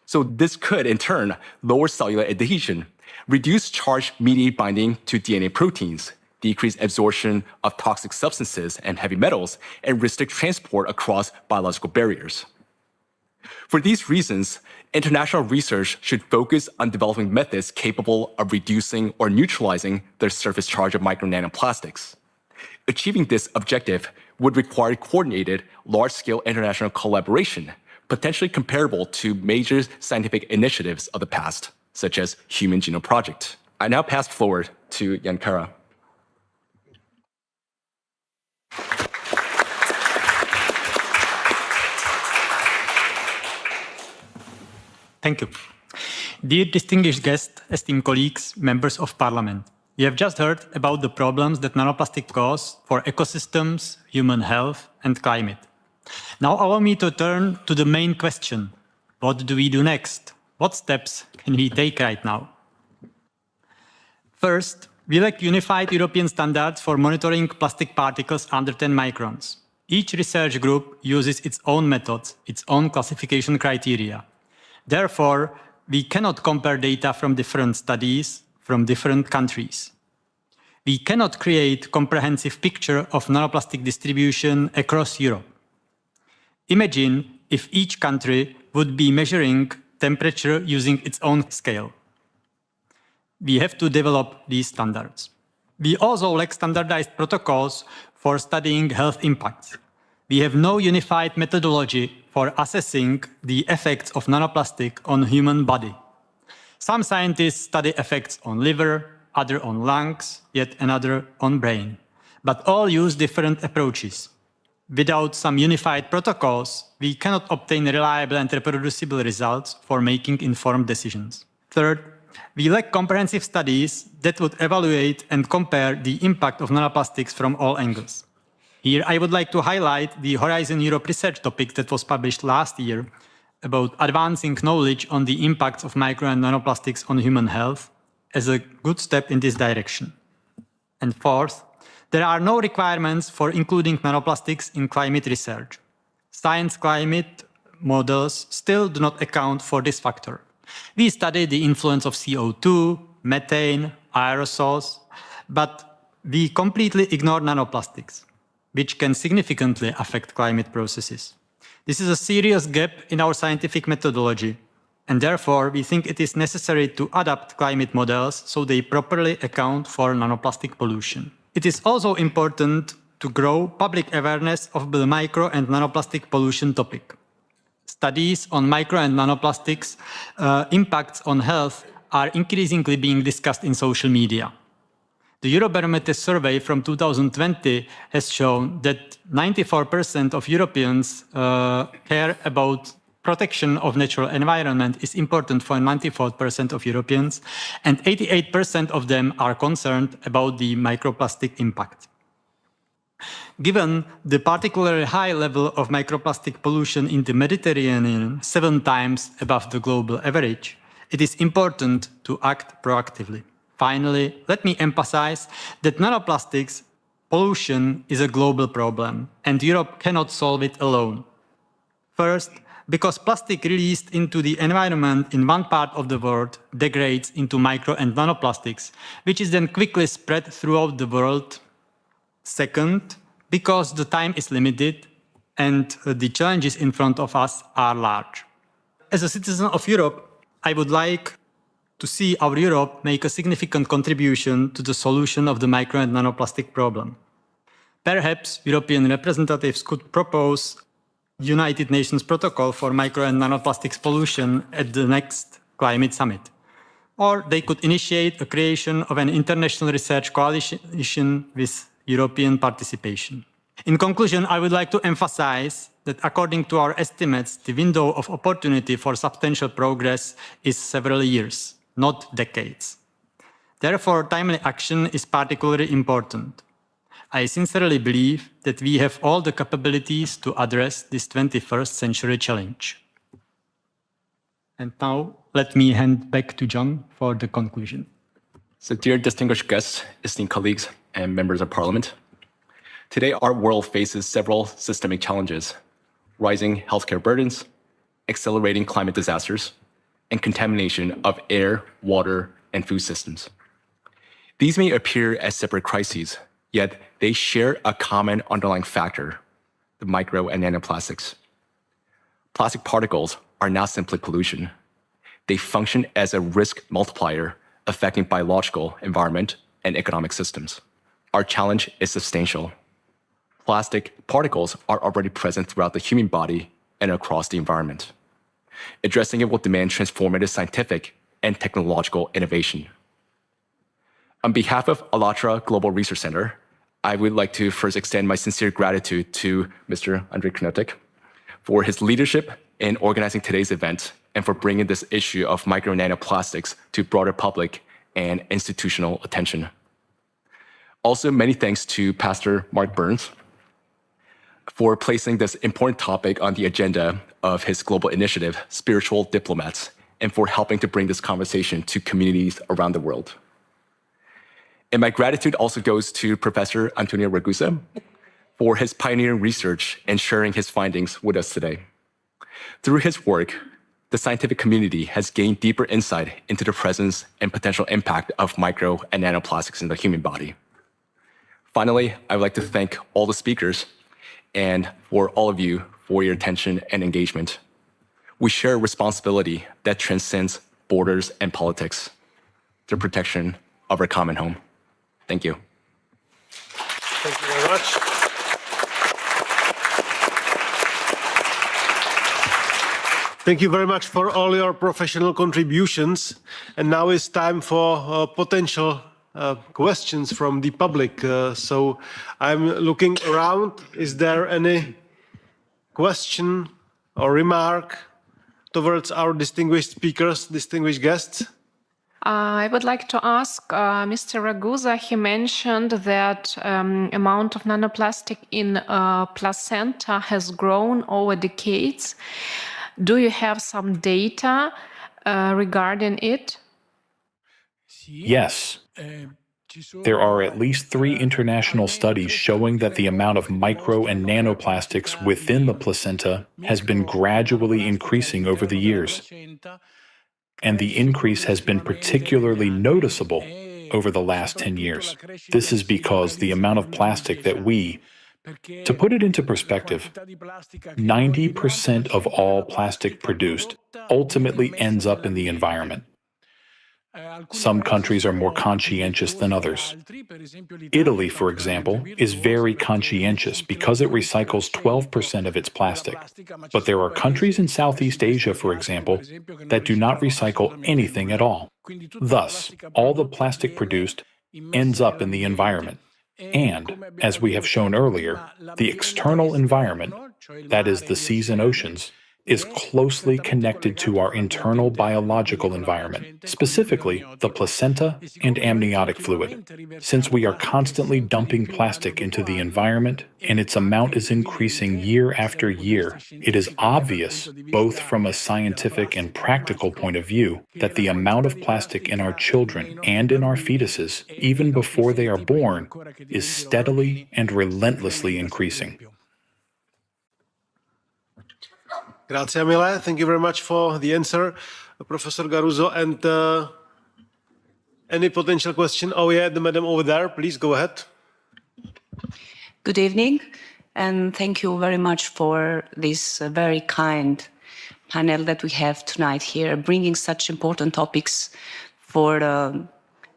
So this could, in turn, lower cellular adhesion, reduce charge-mediated binding to DNA proteins, decrease absorption of toxic substances and heavy metals, and restrict transport across biological barriers. For these reasons, international research should focus on developing methods capable of reducing or neutralizing the surface charge of micro nanoplastics. Achieving this objective would require coordinated, large-scale international collaboration, potentially comparable to major scientific initiatives of the past, such as Human Genome Project. I now pass forward to Jan Kara. Thank you. Dear distinguished guests, esteemed colleagues, members of parliament, we have just heard about the problems that nanoplastics cause for ecosystems, human health, and climate. Now allow me to turn to the main question. What do we do next? What steps can we take right now? First, we lack unified European standards for monitoring plastic particles under 10 microns. Each research group uses its own methods, its own classification criteria. Therefore, we cannot compare data from different studies from different countries. We cannot create a comprehensive picture of nanoplastic distribution across Europe. Imagine if each country would be measuring temperature using its own scale. We have to develop these standards. We also lack standardized protocols for studying health impacts. We have no unified methodology for assessing the effects of nanoplastic on human body. Some scientists study effects on liver, other on lungs, yet another on brain. But all use different approaches. Without some unified protocols, we cannot obtain reliable and reproducible results for making informed decisions. Third, we lack comprehensive studies that would evaluate and compare the impact of nanoplastics from all angles. Here, I would like to highlight the Horizon Europe research topic that was published last year about advancing knowledge on the impacts of micro and nanoplastics on human health as a good step in this direction. And fourth, there are no requirements for including nanoplastics in climate research. Science climate models still do not account for this factor. We study the influence of CO2, methane, aerosols, but we completely ignore nanoplastics, which can significantly affect climate processes. This is a serious gap in our scientific methodology, and therefore we think it is necessary to adapt climate models so they properly account for nanoplastic pollution. It is also important to grow public awareness of the micro and nanoplastic pollution topic. Studies on micro and nanoplastics impacts on health are increasingly being discussed in social media. The Eurobarometer survey from 2020 has shown that 94% of Europeans care about protection of natural environment is important for 94% of Europeans, and 88% of them are concerned about the microplastic impact. Given the particularly high level of microplastic pollution in the Mediterranean, 7 times above the global average, it is important to act proactively. Finally, let me emphasize that nanoplastics pollution is a global problem, and Europe cannot solve it alone. First, because plastic released into the environment in one part of the world degrades into micro and nanoplastics, which is then quickly spread throughout the world. Second, because the time is limited and the challenges in front of us are large. As a citizen of Europe, I would like to see our Europe make a significant contribution to the solution of the micro and nanoplastic problem. Perhaps European representatives could propose United Nations protocol for micro and nanoplastics pollution at the next climate summit. Or they could initiate a creation of an international research coalition with European participation. In conclusion, I would like to emphasize that according to our estimates, the window of opportunity for substantial progress is several years, not decades. Therefore, timely action is particularly important. I sincerely believe that we have all the capabilities to address this 21st century challenge. And now, let me hand back to John for the conclusion. So, dear distinguished guests, esteemed colleagues, and members of parliament, today our world faces several systemic challenges: rising healthcare burdens, accelerating climate disasters, and contamination of air, water, and food systems. These may appear as separate crises, yet they share a common underlying factor: the micro and nanoplastics. Plastic particles are not simply pollution. They function as a risk multiplier affecting biological, environment, and economic systems. Our challenge is substantial. Plastic particles are already present throughout the human body and across the environment. Addressing it will demand transformative scientific and technological innovation. On behalf of ALLATRA Global Research Center, I would like to first extend my sincere gratitude to Mr. Ondřej Knotek for his leadership in organizing today's event and for bringing this issue of micro and nanoplastics to broader public and institutional attention. Also, many thanks to Pastor Mark Burns for placing this important topic on the agenda of his global initiative, Spiritual Diplomats, and for helping to bring this conversation to communities around the world. And my gratitude also goes to Professor Antonio Ragusa for his pioneering research and sharing his findings with us today. Through his work, the scientific community has gained deeper insight into the presence and potential impact of micro and nanoplastics in the human body. Finally, I would like to thank all the speakers and for all of you for your attention and engagement. We share a responsibility that transcends borders and politics, the protection of our common home. Thank you. Thank you very much. Thank you very much for all your professional contributions. And now it's time for potential questions from the public. So I'm looking around. Is there any question or remark towards our distinguished speakers, distinguished guests? I would like to ask Mr. Ragusa. He mentioned that amount of nanoplastic in placenta has grown over decades. Do you have some data regarding it? Yes. There are at least 3 international studies showing that the amount of micro and nanoplastics within the placenta has been gradually increasing over the years. And the increase has been particularly noticeable over the last 10 years. This is because the amount of plastic that to put it into perspective, 90% of all plastic produced ultimately ends up in the environment. Some countries are more conscientious than others. Italy, for example, is very conscientious because it recycles 12% of its plastic. But there are countries in Southeast Asia, for example, that do not recycle anything at all. Thus, all the plastic produced ends up in the environment. And, as we have shown earlier, the external environment, that is the seas and oceans, is closely connected to our internal biological environment, specifically the placenta and amniotic fluid. Since we are constantly dumping plastic into the environment and its amount is increasing year after year, it is obvious, both from a scientific and practical point of view, that the amount of plastic in our children and in our fetuses, even before they are born, is steadily and relentlessly increasing. Grazie mille. Thank you very much for the answer, Professor Garuzzo. And any potential question? Oh yeah, the madam over there, please go ahead. Good evening, and thank you very much for this very kind panel that we have tonight here, bringing such important topics for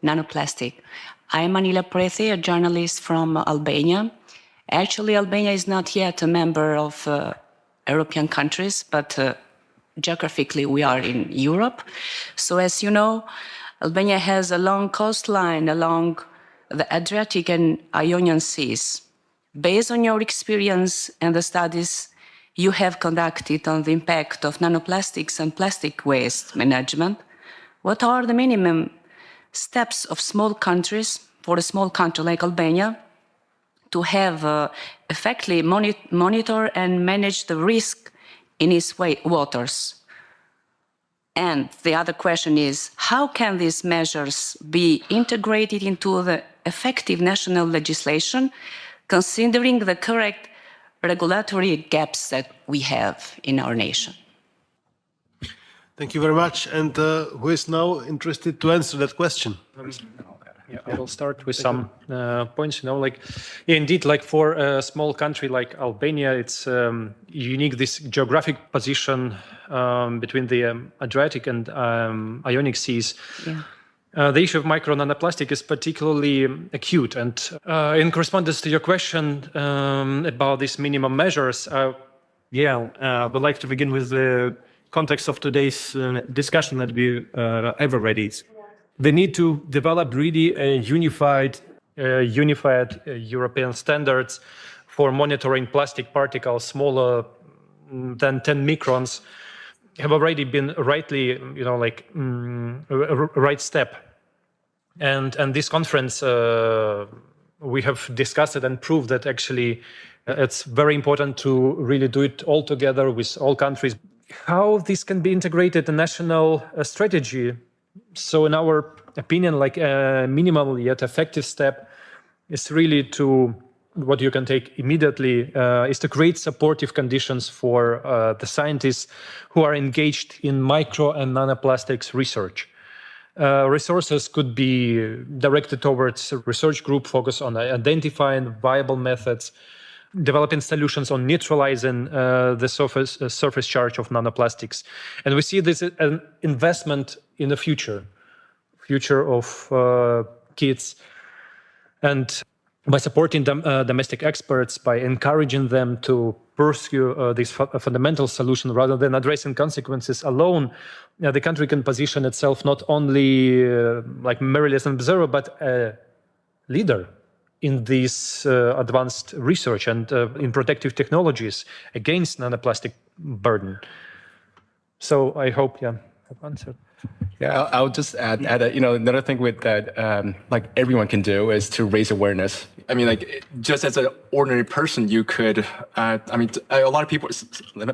nanoplastic. I'm Anila Prethi, a journalist from Albania. Actually, Albania is not yet a member of European countries, but geographically we are in Europe. So as you know, Albania has a long coastline along the Adriatic and Ionian Seas. Based on your experience and the studies you have conducted on the impact of nanoplastics and plastic waste management, what are the minimum steps of small countries, for a small country like Albania, to have effectively monitor and manage the risk in its waters? And the other question is, how can these measures be integrated into the effective national legislation, considering the correct regulatory gaps that we have in our nation? Thank you very much. And who is now interested to answer that question? Yeah, I will start with some points. Indeed, like for a small country like Albania, it's unique, this geographic position between the Adriatic and Ionic Seas. Yeah. The issue of micro nanoplastic is particularly acute. And in correspondence to your question about these minimum measures, I would like to begin with the context of today's discussion that we ever read. They need to develop really a unified European standards for monitoring plastic particles smaller than 10 microns have already been rightly, right step. And this conference, we have discussed it and proved that actually it's very important to really do it all together with all countries. How this can be integrated in national strategy? So in our opinion, like a minimal yet effective step is really to, what you can take immediately, is to create supportive conditions for the scientists who are engaged in micro and nanoplastics research. Resources could be directed towards a research group focused on identifying viable methods, developing solutions on neutralizing the surface charge of nanoplastics. And we see this as an investment in the future of kids. And by supporting them, domestic experts, by encouraging them to pursue this fundamental solution rather than addressing consequences alone, the country can position itself not only merely as an observer, but a leader in this advanced research and in protective technologies against nanoplastic burden. So I hope, I've answered. Yeah, I'll just add another thing with that, everyone can do is to raise awareness. I mean, just as an ordinary person, you could, a lot of people,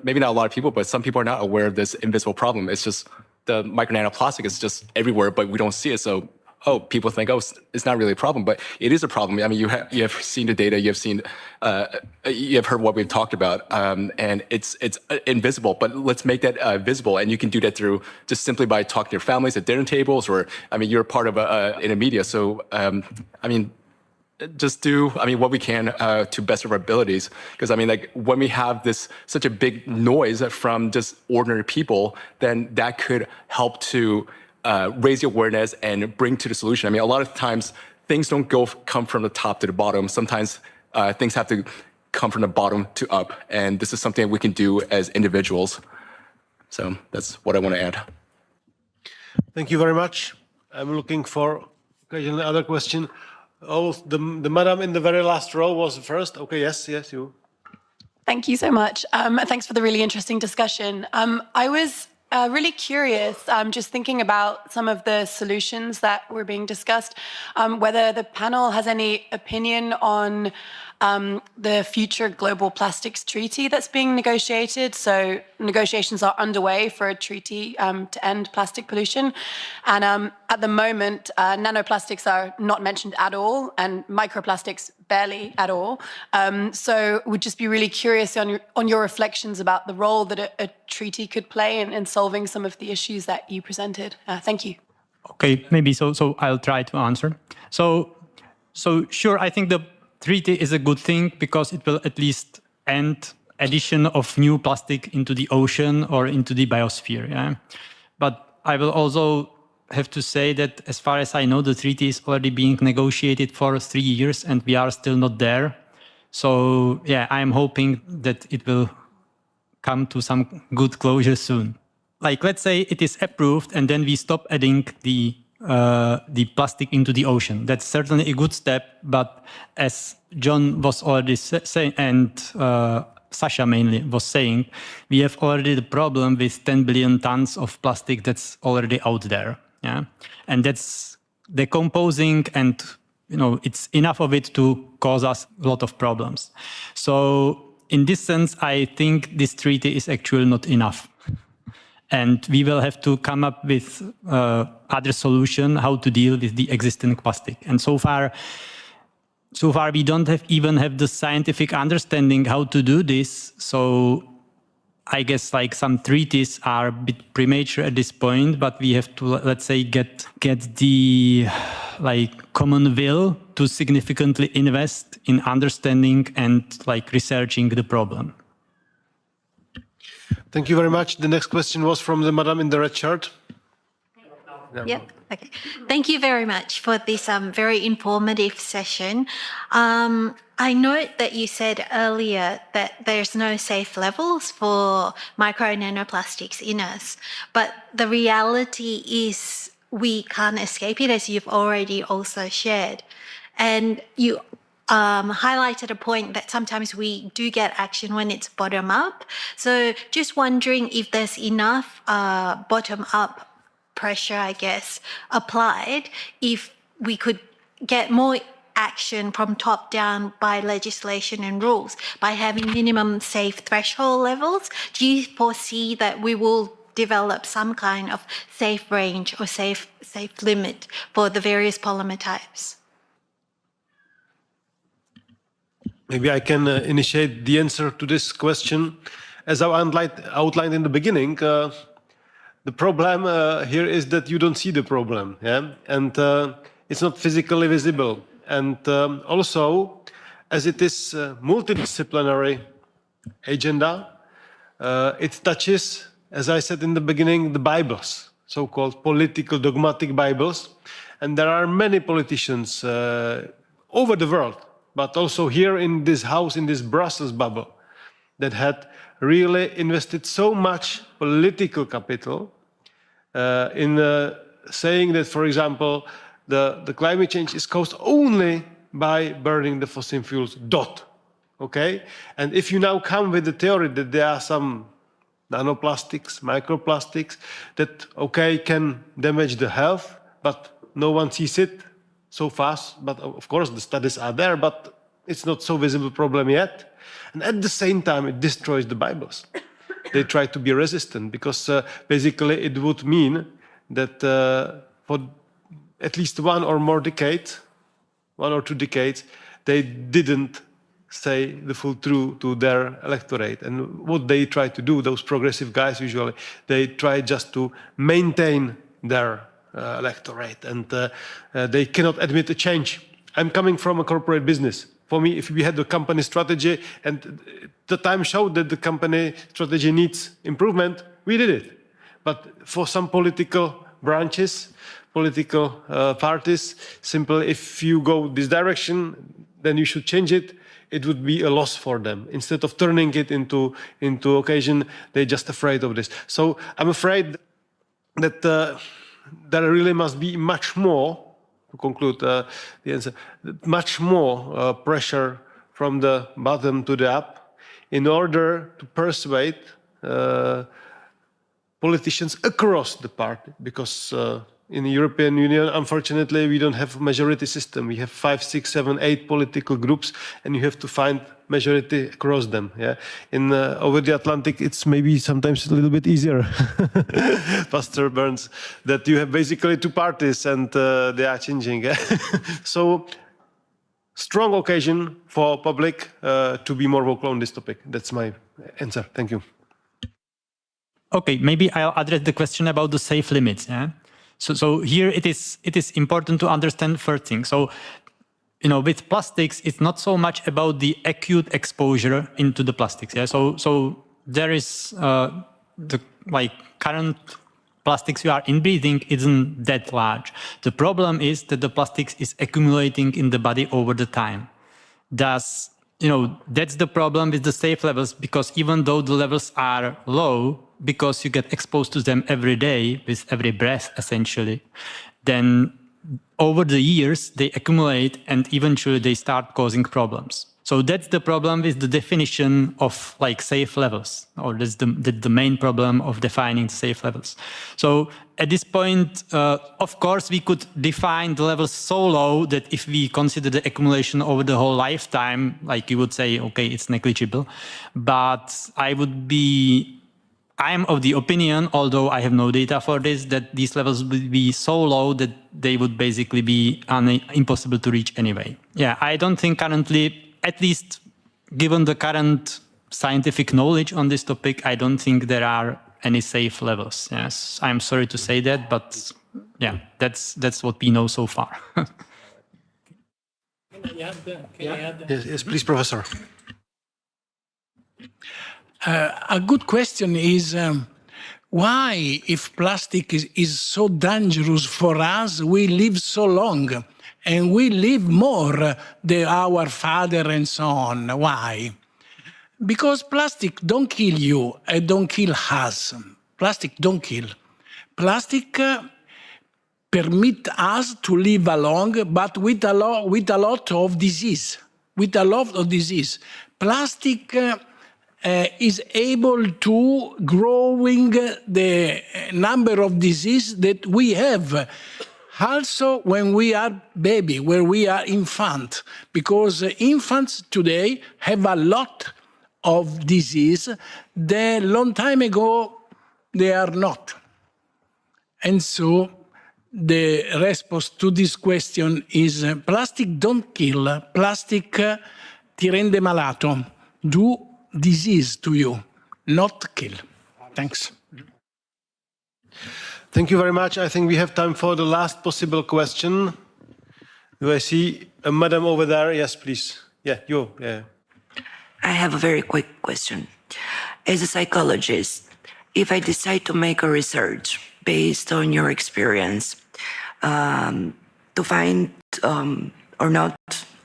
maybe not a lot of people, but some people are not aware of this invisible problem. It's just the micro nanoplastic is just everywhere, but we don't see it. So oh, people think, oh, it's not really a problem, but it is a problem. I mean, you have seen the data, you have heard what we've talked about, and it's invisible. But let's make that visible, and you can do that through just simply by talking to your families at dinner tables, or I mean, you're part of in a media. So I mean, just do what we can to best of our abilities, because I mean, like when we have such a big noise from just ordinary people, then that could help to raise the awareness and bring to the solution. I mean, a lot of times things don't come from the top to the bottom. Sometimes things have to come from the bottom to up, and this is something we can do as individuals. So that's what I want to add. Thank you very much. I'm looking for occasionally other question. Oh, the madam in the very last row was first. Okay, yes, you. Thank you so much. Thanks for the really interesting discussion. I was really curious, just thinking about some of the solutions that were being discussed, whether the panel has any opinion on the future global plastics treaty that's being negotiated. So negotiations are underway for a treaty to end plastic pollution. And at the moment, nanoplastics are not mentioned at all, and microplastics barely at all. So would just be really curious on your reflections about the role that a treaty could play in solving some of the issues that you presented. Thank you. Okay, maybe so I'll try to answer. So sure, I think the treaty is a good thing because it will at least end addition of new plastic into the ocean or into the biosphere. Yeah? But I will also have to say that as far as I know, the treaty is already being negotiated for 3 years and we are still not there. So yeah, I'm hoping that it will come to some good closure soon. Like, let's say it is approved and then we stop adding the plastic into the ocean. That's certainly a good step, but as John was already saying, and Sasha mainly was saying, we have already the problem with 10 billion tons of plastic that's already out there. Yeah, and that's decomposing, and it's enough of it to cause us a lot of problems. So in this sense, I think this treaty is actually not enough. And we will have to come up with other solution how to deal with the existing plastic. And so far we don't even have the scientific understanding how to do this. So I guess like some treaties are a bit premature at this point, but we have to, let's say, get the common will to significantly invest in understanding and researching the problem. Thank you very much. The next question was from the madam in the red shirt. Yeah. Okay. Thank you very much for this very informative session. I note that you said earlier that there's no safe levels for micro nanoplastics in us, but the reality is we can't escape it, as you've already also shared. And you highlighted a point that sometimes we do get action when it's bottom up. So just wondering if there's enough bottom up pressure, I guess, applied, if we could get more action from top down by legislation and rules, by having minimum safe threshold levels. Do you foresee that we will develop some kind of safe range or safe limit for the various polymer types? Maybe I can initiate the answer to this question. As I outlined in the beginning, the problem here is that you don't see the problem, yeah? And it's not physically visible. And also, as it is a multidisciplinary agenda, it touches, as I said in the beginning, the Bibles, so-called political dogmatic Bibles. And there are many politicians over the world, but also here in this house, in this Brussels bubble, that had really invested so much political capital in saying that, for example, the climate change is caused only by burning the fossil fuels, okay? And if you now come with the theory that there are some nanoplastics, microplastics, that, okay, can damage the health, but no one sees it so fast, but of course the studies are there, but it's not so visible problem yet. And at the same time, it destroys the Bibles. They try to be resistant because basically it would mean that for at least one or two decades, they didn't say the full truth to their electorate. And what they try to do, those progressive guys usually, they try just to maintain their electorate, and they cannot admit a change. I'm coming from a corporate business. For me, if we had a company strategy and the time showed that the company strategy needs improvement, we did it. But for some political branches, political parties, simply if you go this direction, then you should change it. It would be a loss for them. Instead of turning it into occasion, they're just afraid of this. So I'm afraid that there really must be much more, to conclude the answer, much more pressure from the bottom to the up in order to persuade politicians across the party, because in the European Union, unfortunately, we don't have a majority system. We have 5, 6, 7, 8 political groups, and you have to find majority across them. Yeah, in over the Atlantic, it's maybe sometimes a little bit easier, Pastor Burns, that you have basically two parties and they are changing. So, strong occasion for public to be more vocal on this topic. That's my answer. Thank you. Okay, maybe I'll address the question about the safe limits. Yeah. So here it is important to understand first thing. So, with plastics, it's not so much about the acute exposure into the plastics. Yeah. So there is the current plastics you are inbreathing isn't that large. The problem is that the plastics is accumulating in the body over the time. Thus, that's the problem with the safe levels, because even though the levels are low, because you get exposed to them every day with every breath, essentially, then over the years, they accumulate and eventually they start causing problems. So that's the problem with the definition of safe levels, or that's the main problem of defining the safe levels. So at this point, of course, we could define the levels so low that if we consider the accumulation over the whole lifetime, you would say, okay, it's negligible. But I am of the opinion, although I have no data for this, that these levels would be so low that they would basically be impossible to reach anyway. Yeah, I don't think currently, at least given the current scientific knowledge on this topic, I don't think there are any safe levels. Yes, I'm sorry to say that, but yeah, that's what we know so far. Yes, please, Professor. A good question is why, if plastic is so dangerous for us, we live so long and we live more than our father and so on. Why? Because plastic don't kill you and don't kill us. Plastic don't kill. Plastic permit us to live along, but with a lot of disease. With a lot of disease. Plastic is able to growing the number of disease that we have. Also when we are baby, when we are infant, because infants today have a lot of disease that long time ago they are not. And so the response to this question is plastic don't kill, plastic ti rende malato, do disease to you, not kill. Thanks. Thank you very much. I think we have time for the last possible question. Do I see a madam over there? Yes, please. Yeah, you. Yeah. I have a very quick question. As a psychologist, if I decide to make a research based on your experience to find or not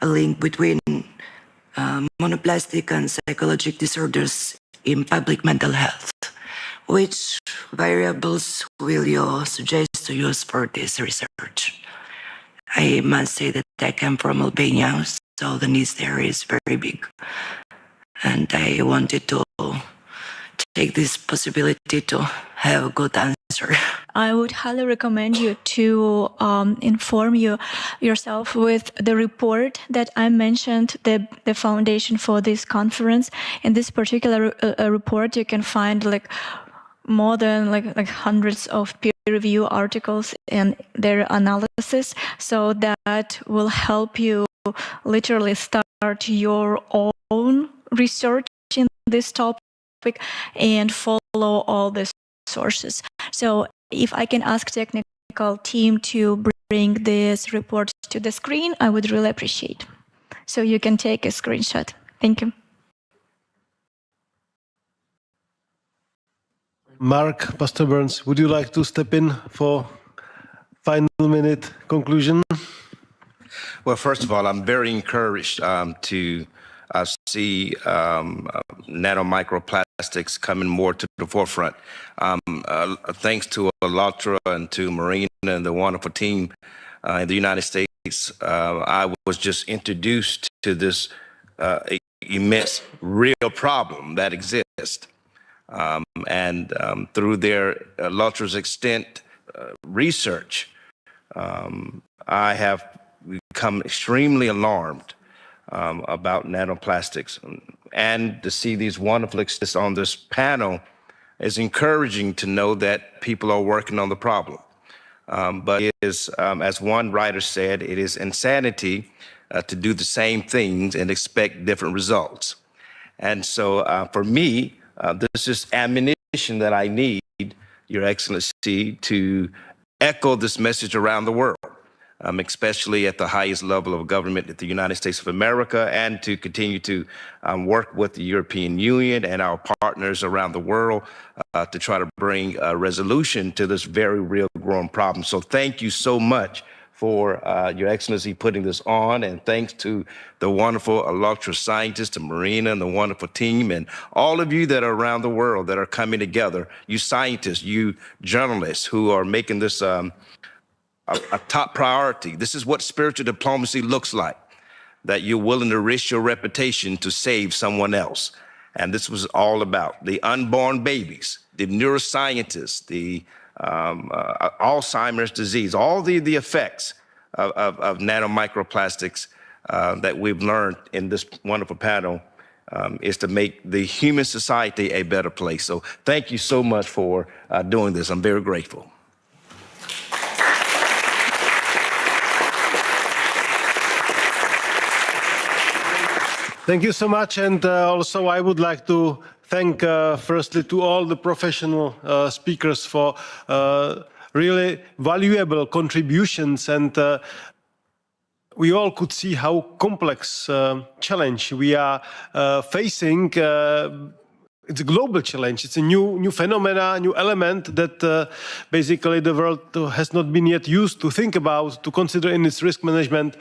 a link between monoplastic and psychological disorders in public mental health, which variables will you suggest to use for this research? I must say that I come from Albania, so the needs there is very big. And I wanted to take this possibility to have a good answer. I would highly recommend you to inform yourself with the report that I mentioned, the foundation for this conference. In this particular report, you can find more than like hundreds of peer review articles and their analysis. So that will help you literally start your own research in this topic and follow all the sources. So if I can ask technical team to bring this report to the screen, I would really appreciate. So you can take a screenshot. Thank you. Mark, Pastor Burns, would you like to step in for final minute conclusion? Well, first of all, I'm very encouraged to see nanomicroplastics coming more to the forefront. Thanks to ALLATRA and to Marina and the wonderful team in the United States, I was just introduced to this immense real problem that exists. Through their ALLATRA's extent research, I have become extremely alarmed about nanoplastics. And to see these wonderful experts on this panel is encouraging to know that people are working on the problem. But it is, as one writer said, it is insanity to do the same things and expect different results. And so for me, this is ammunition that I need, Your Excellency, to echo this message around the world, especially at the highest level of government at the United States of America, and to continue to work with the European Union and our partners around the world to try to bring a resolution to this very real growing problem. So thank you so much for Your Excellency putting this on, and thanks to the wonderful ALLATRA scientists, to Marina and the wonderful team, and all of you that are around the world that are coming together, you scientists, you journalists who are making this a top priority. This is what spiritual diplomacy looks like, that you're willing to risk your reputation to save someone else. And this was all about the unborn babies, the neuroscientists, the Alzheimer's disease, all the effects of nanomicroplastics that we've learned in this wonderful panel is to make the human society a better place. So thank you so much for doing this. I'm very grateful. Thank you so much. And also I would like to thank firstly to all the professional speakers for really valuable contributions. And we all could see how complex challenge we are facing. It's a global challenge. It's a new phenomena, new element that basically the world has not been yet used to think about, to consider in its risk management.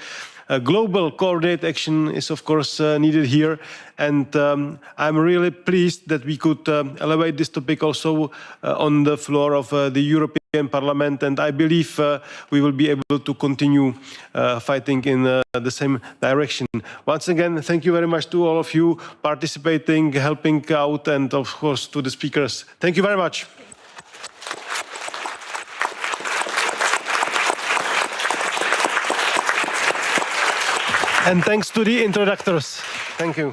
Global coordinated action is, of course, needed here. And I'm really pleased that we could elevate this topic also on the floor of the European Parliament. And I believe we will be able to continue fighting in the same direction. Once again, thank you very much to all of you participating, helping out, and of course to the speakers. Thank you very much. And thanks to the introductors. Thank you.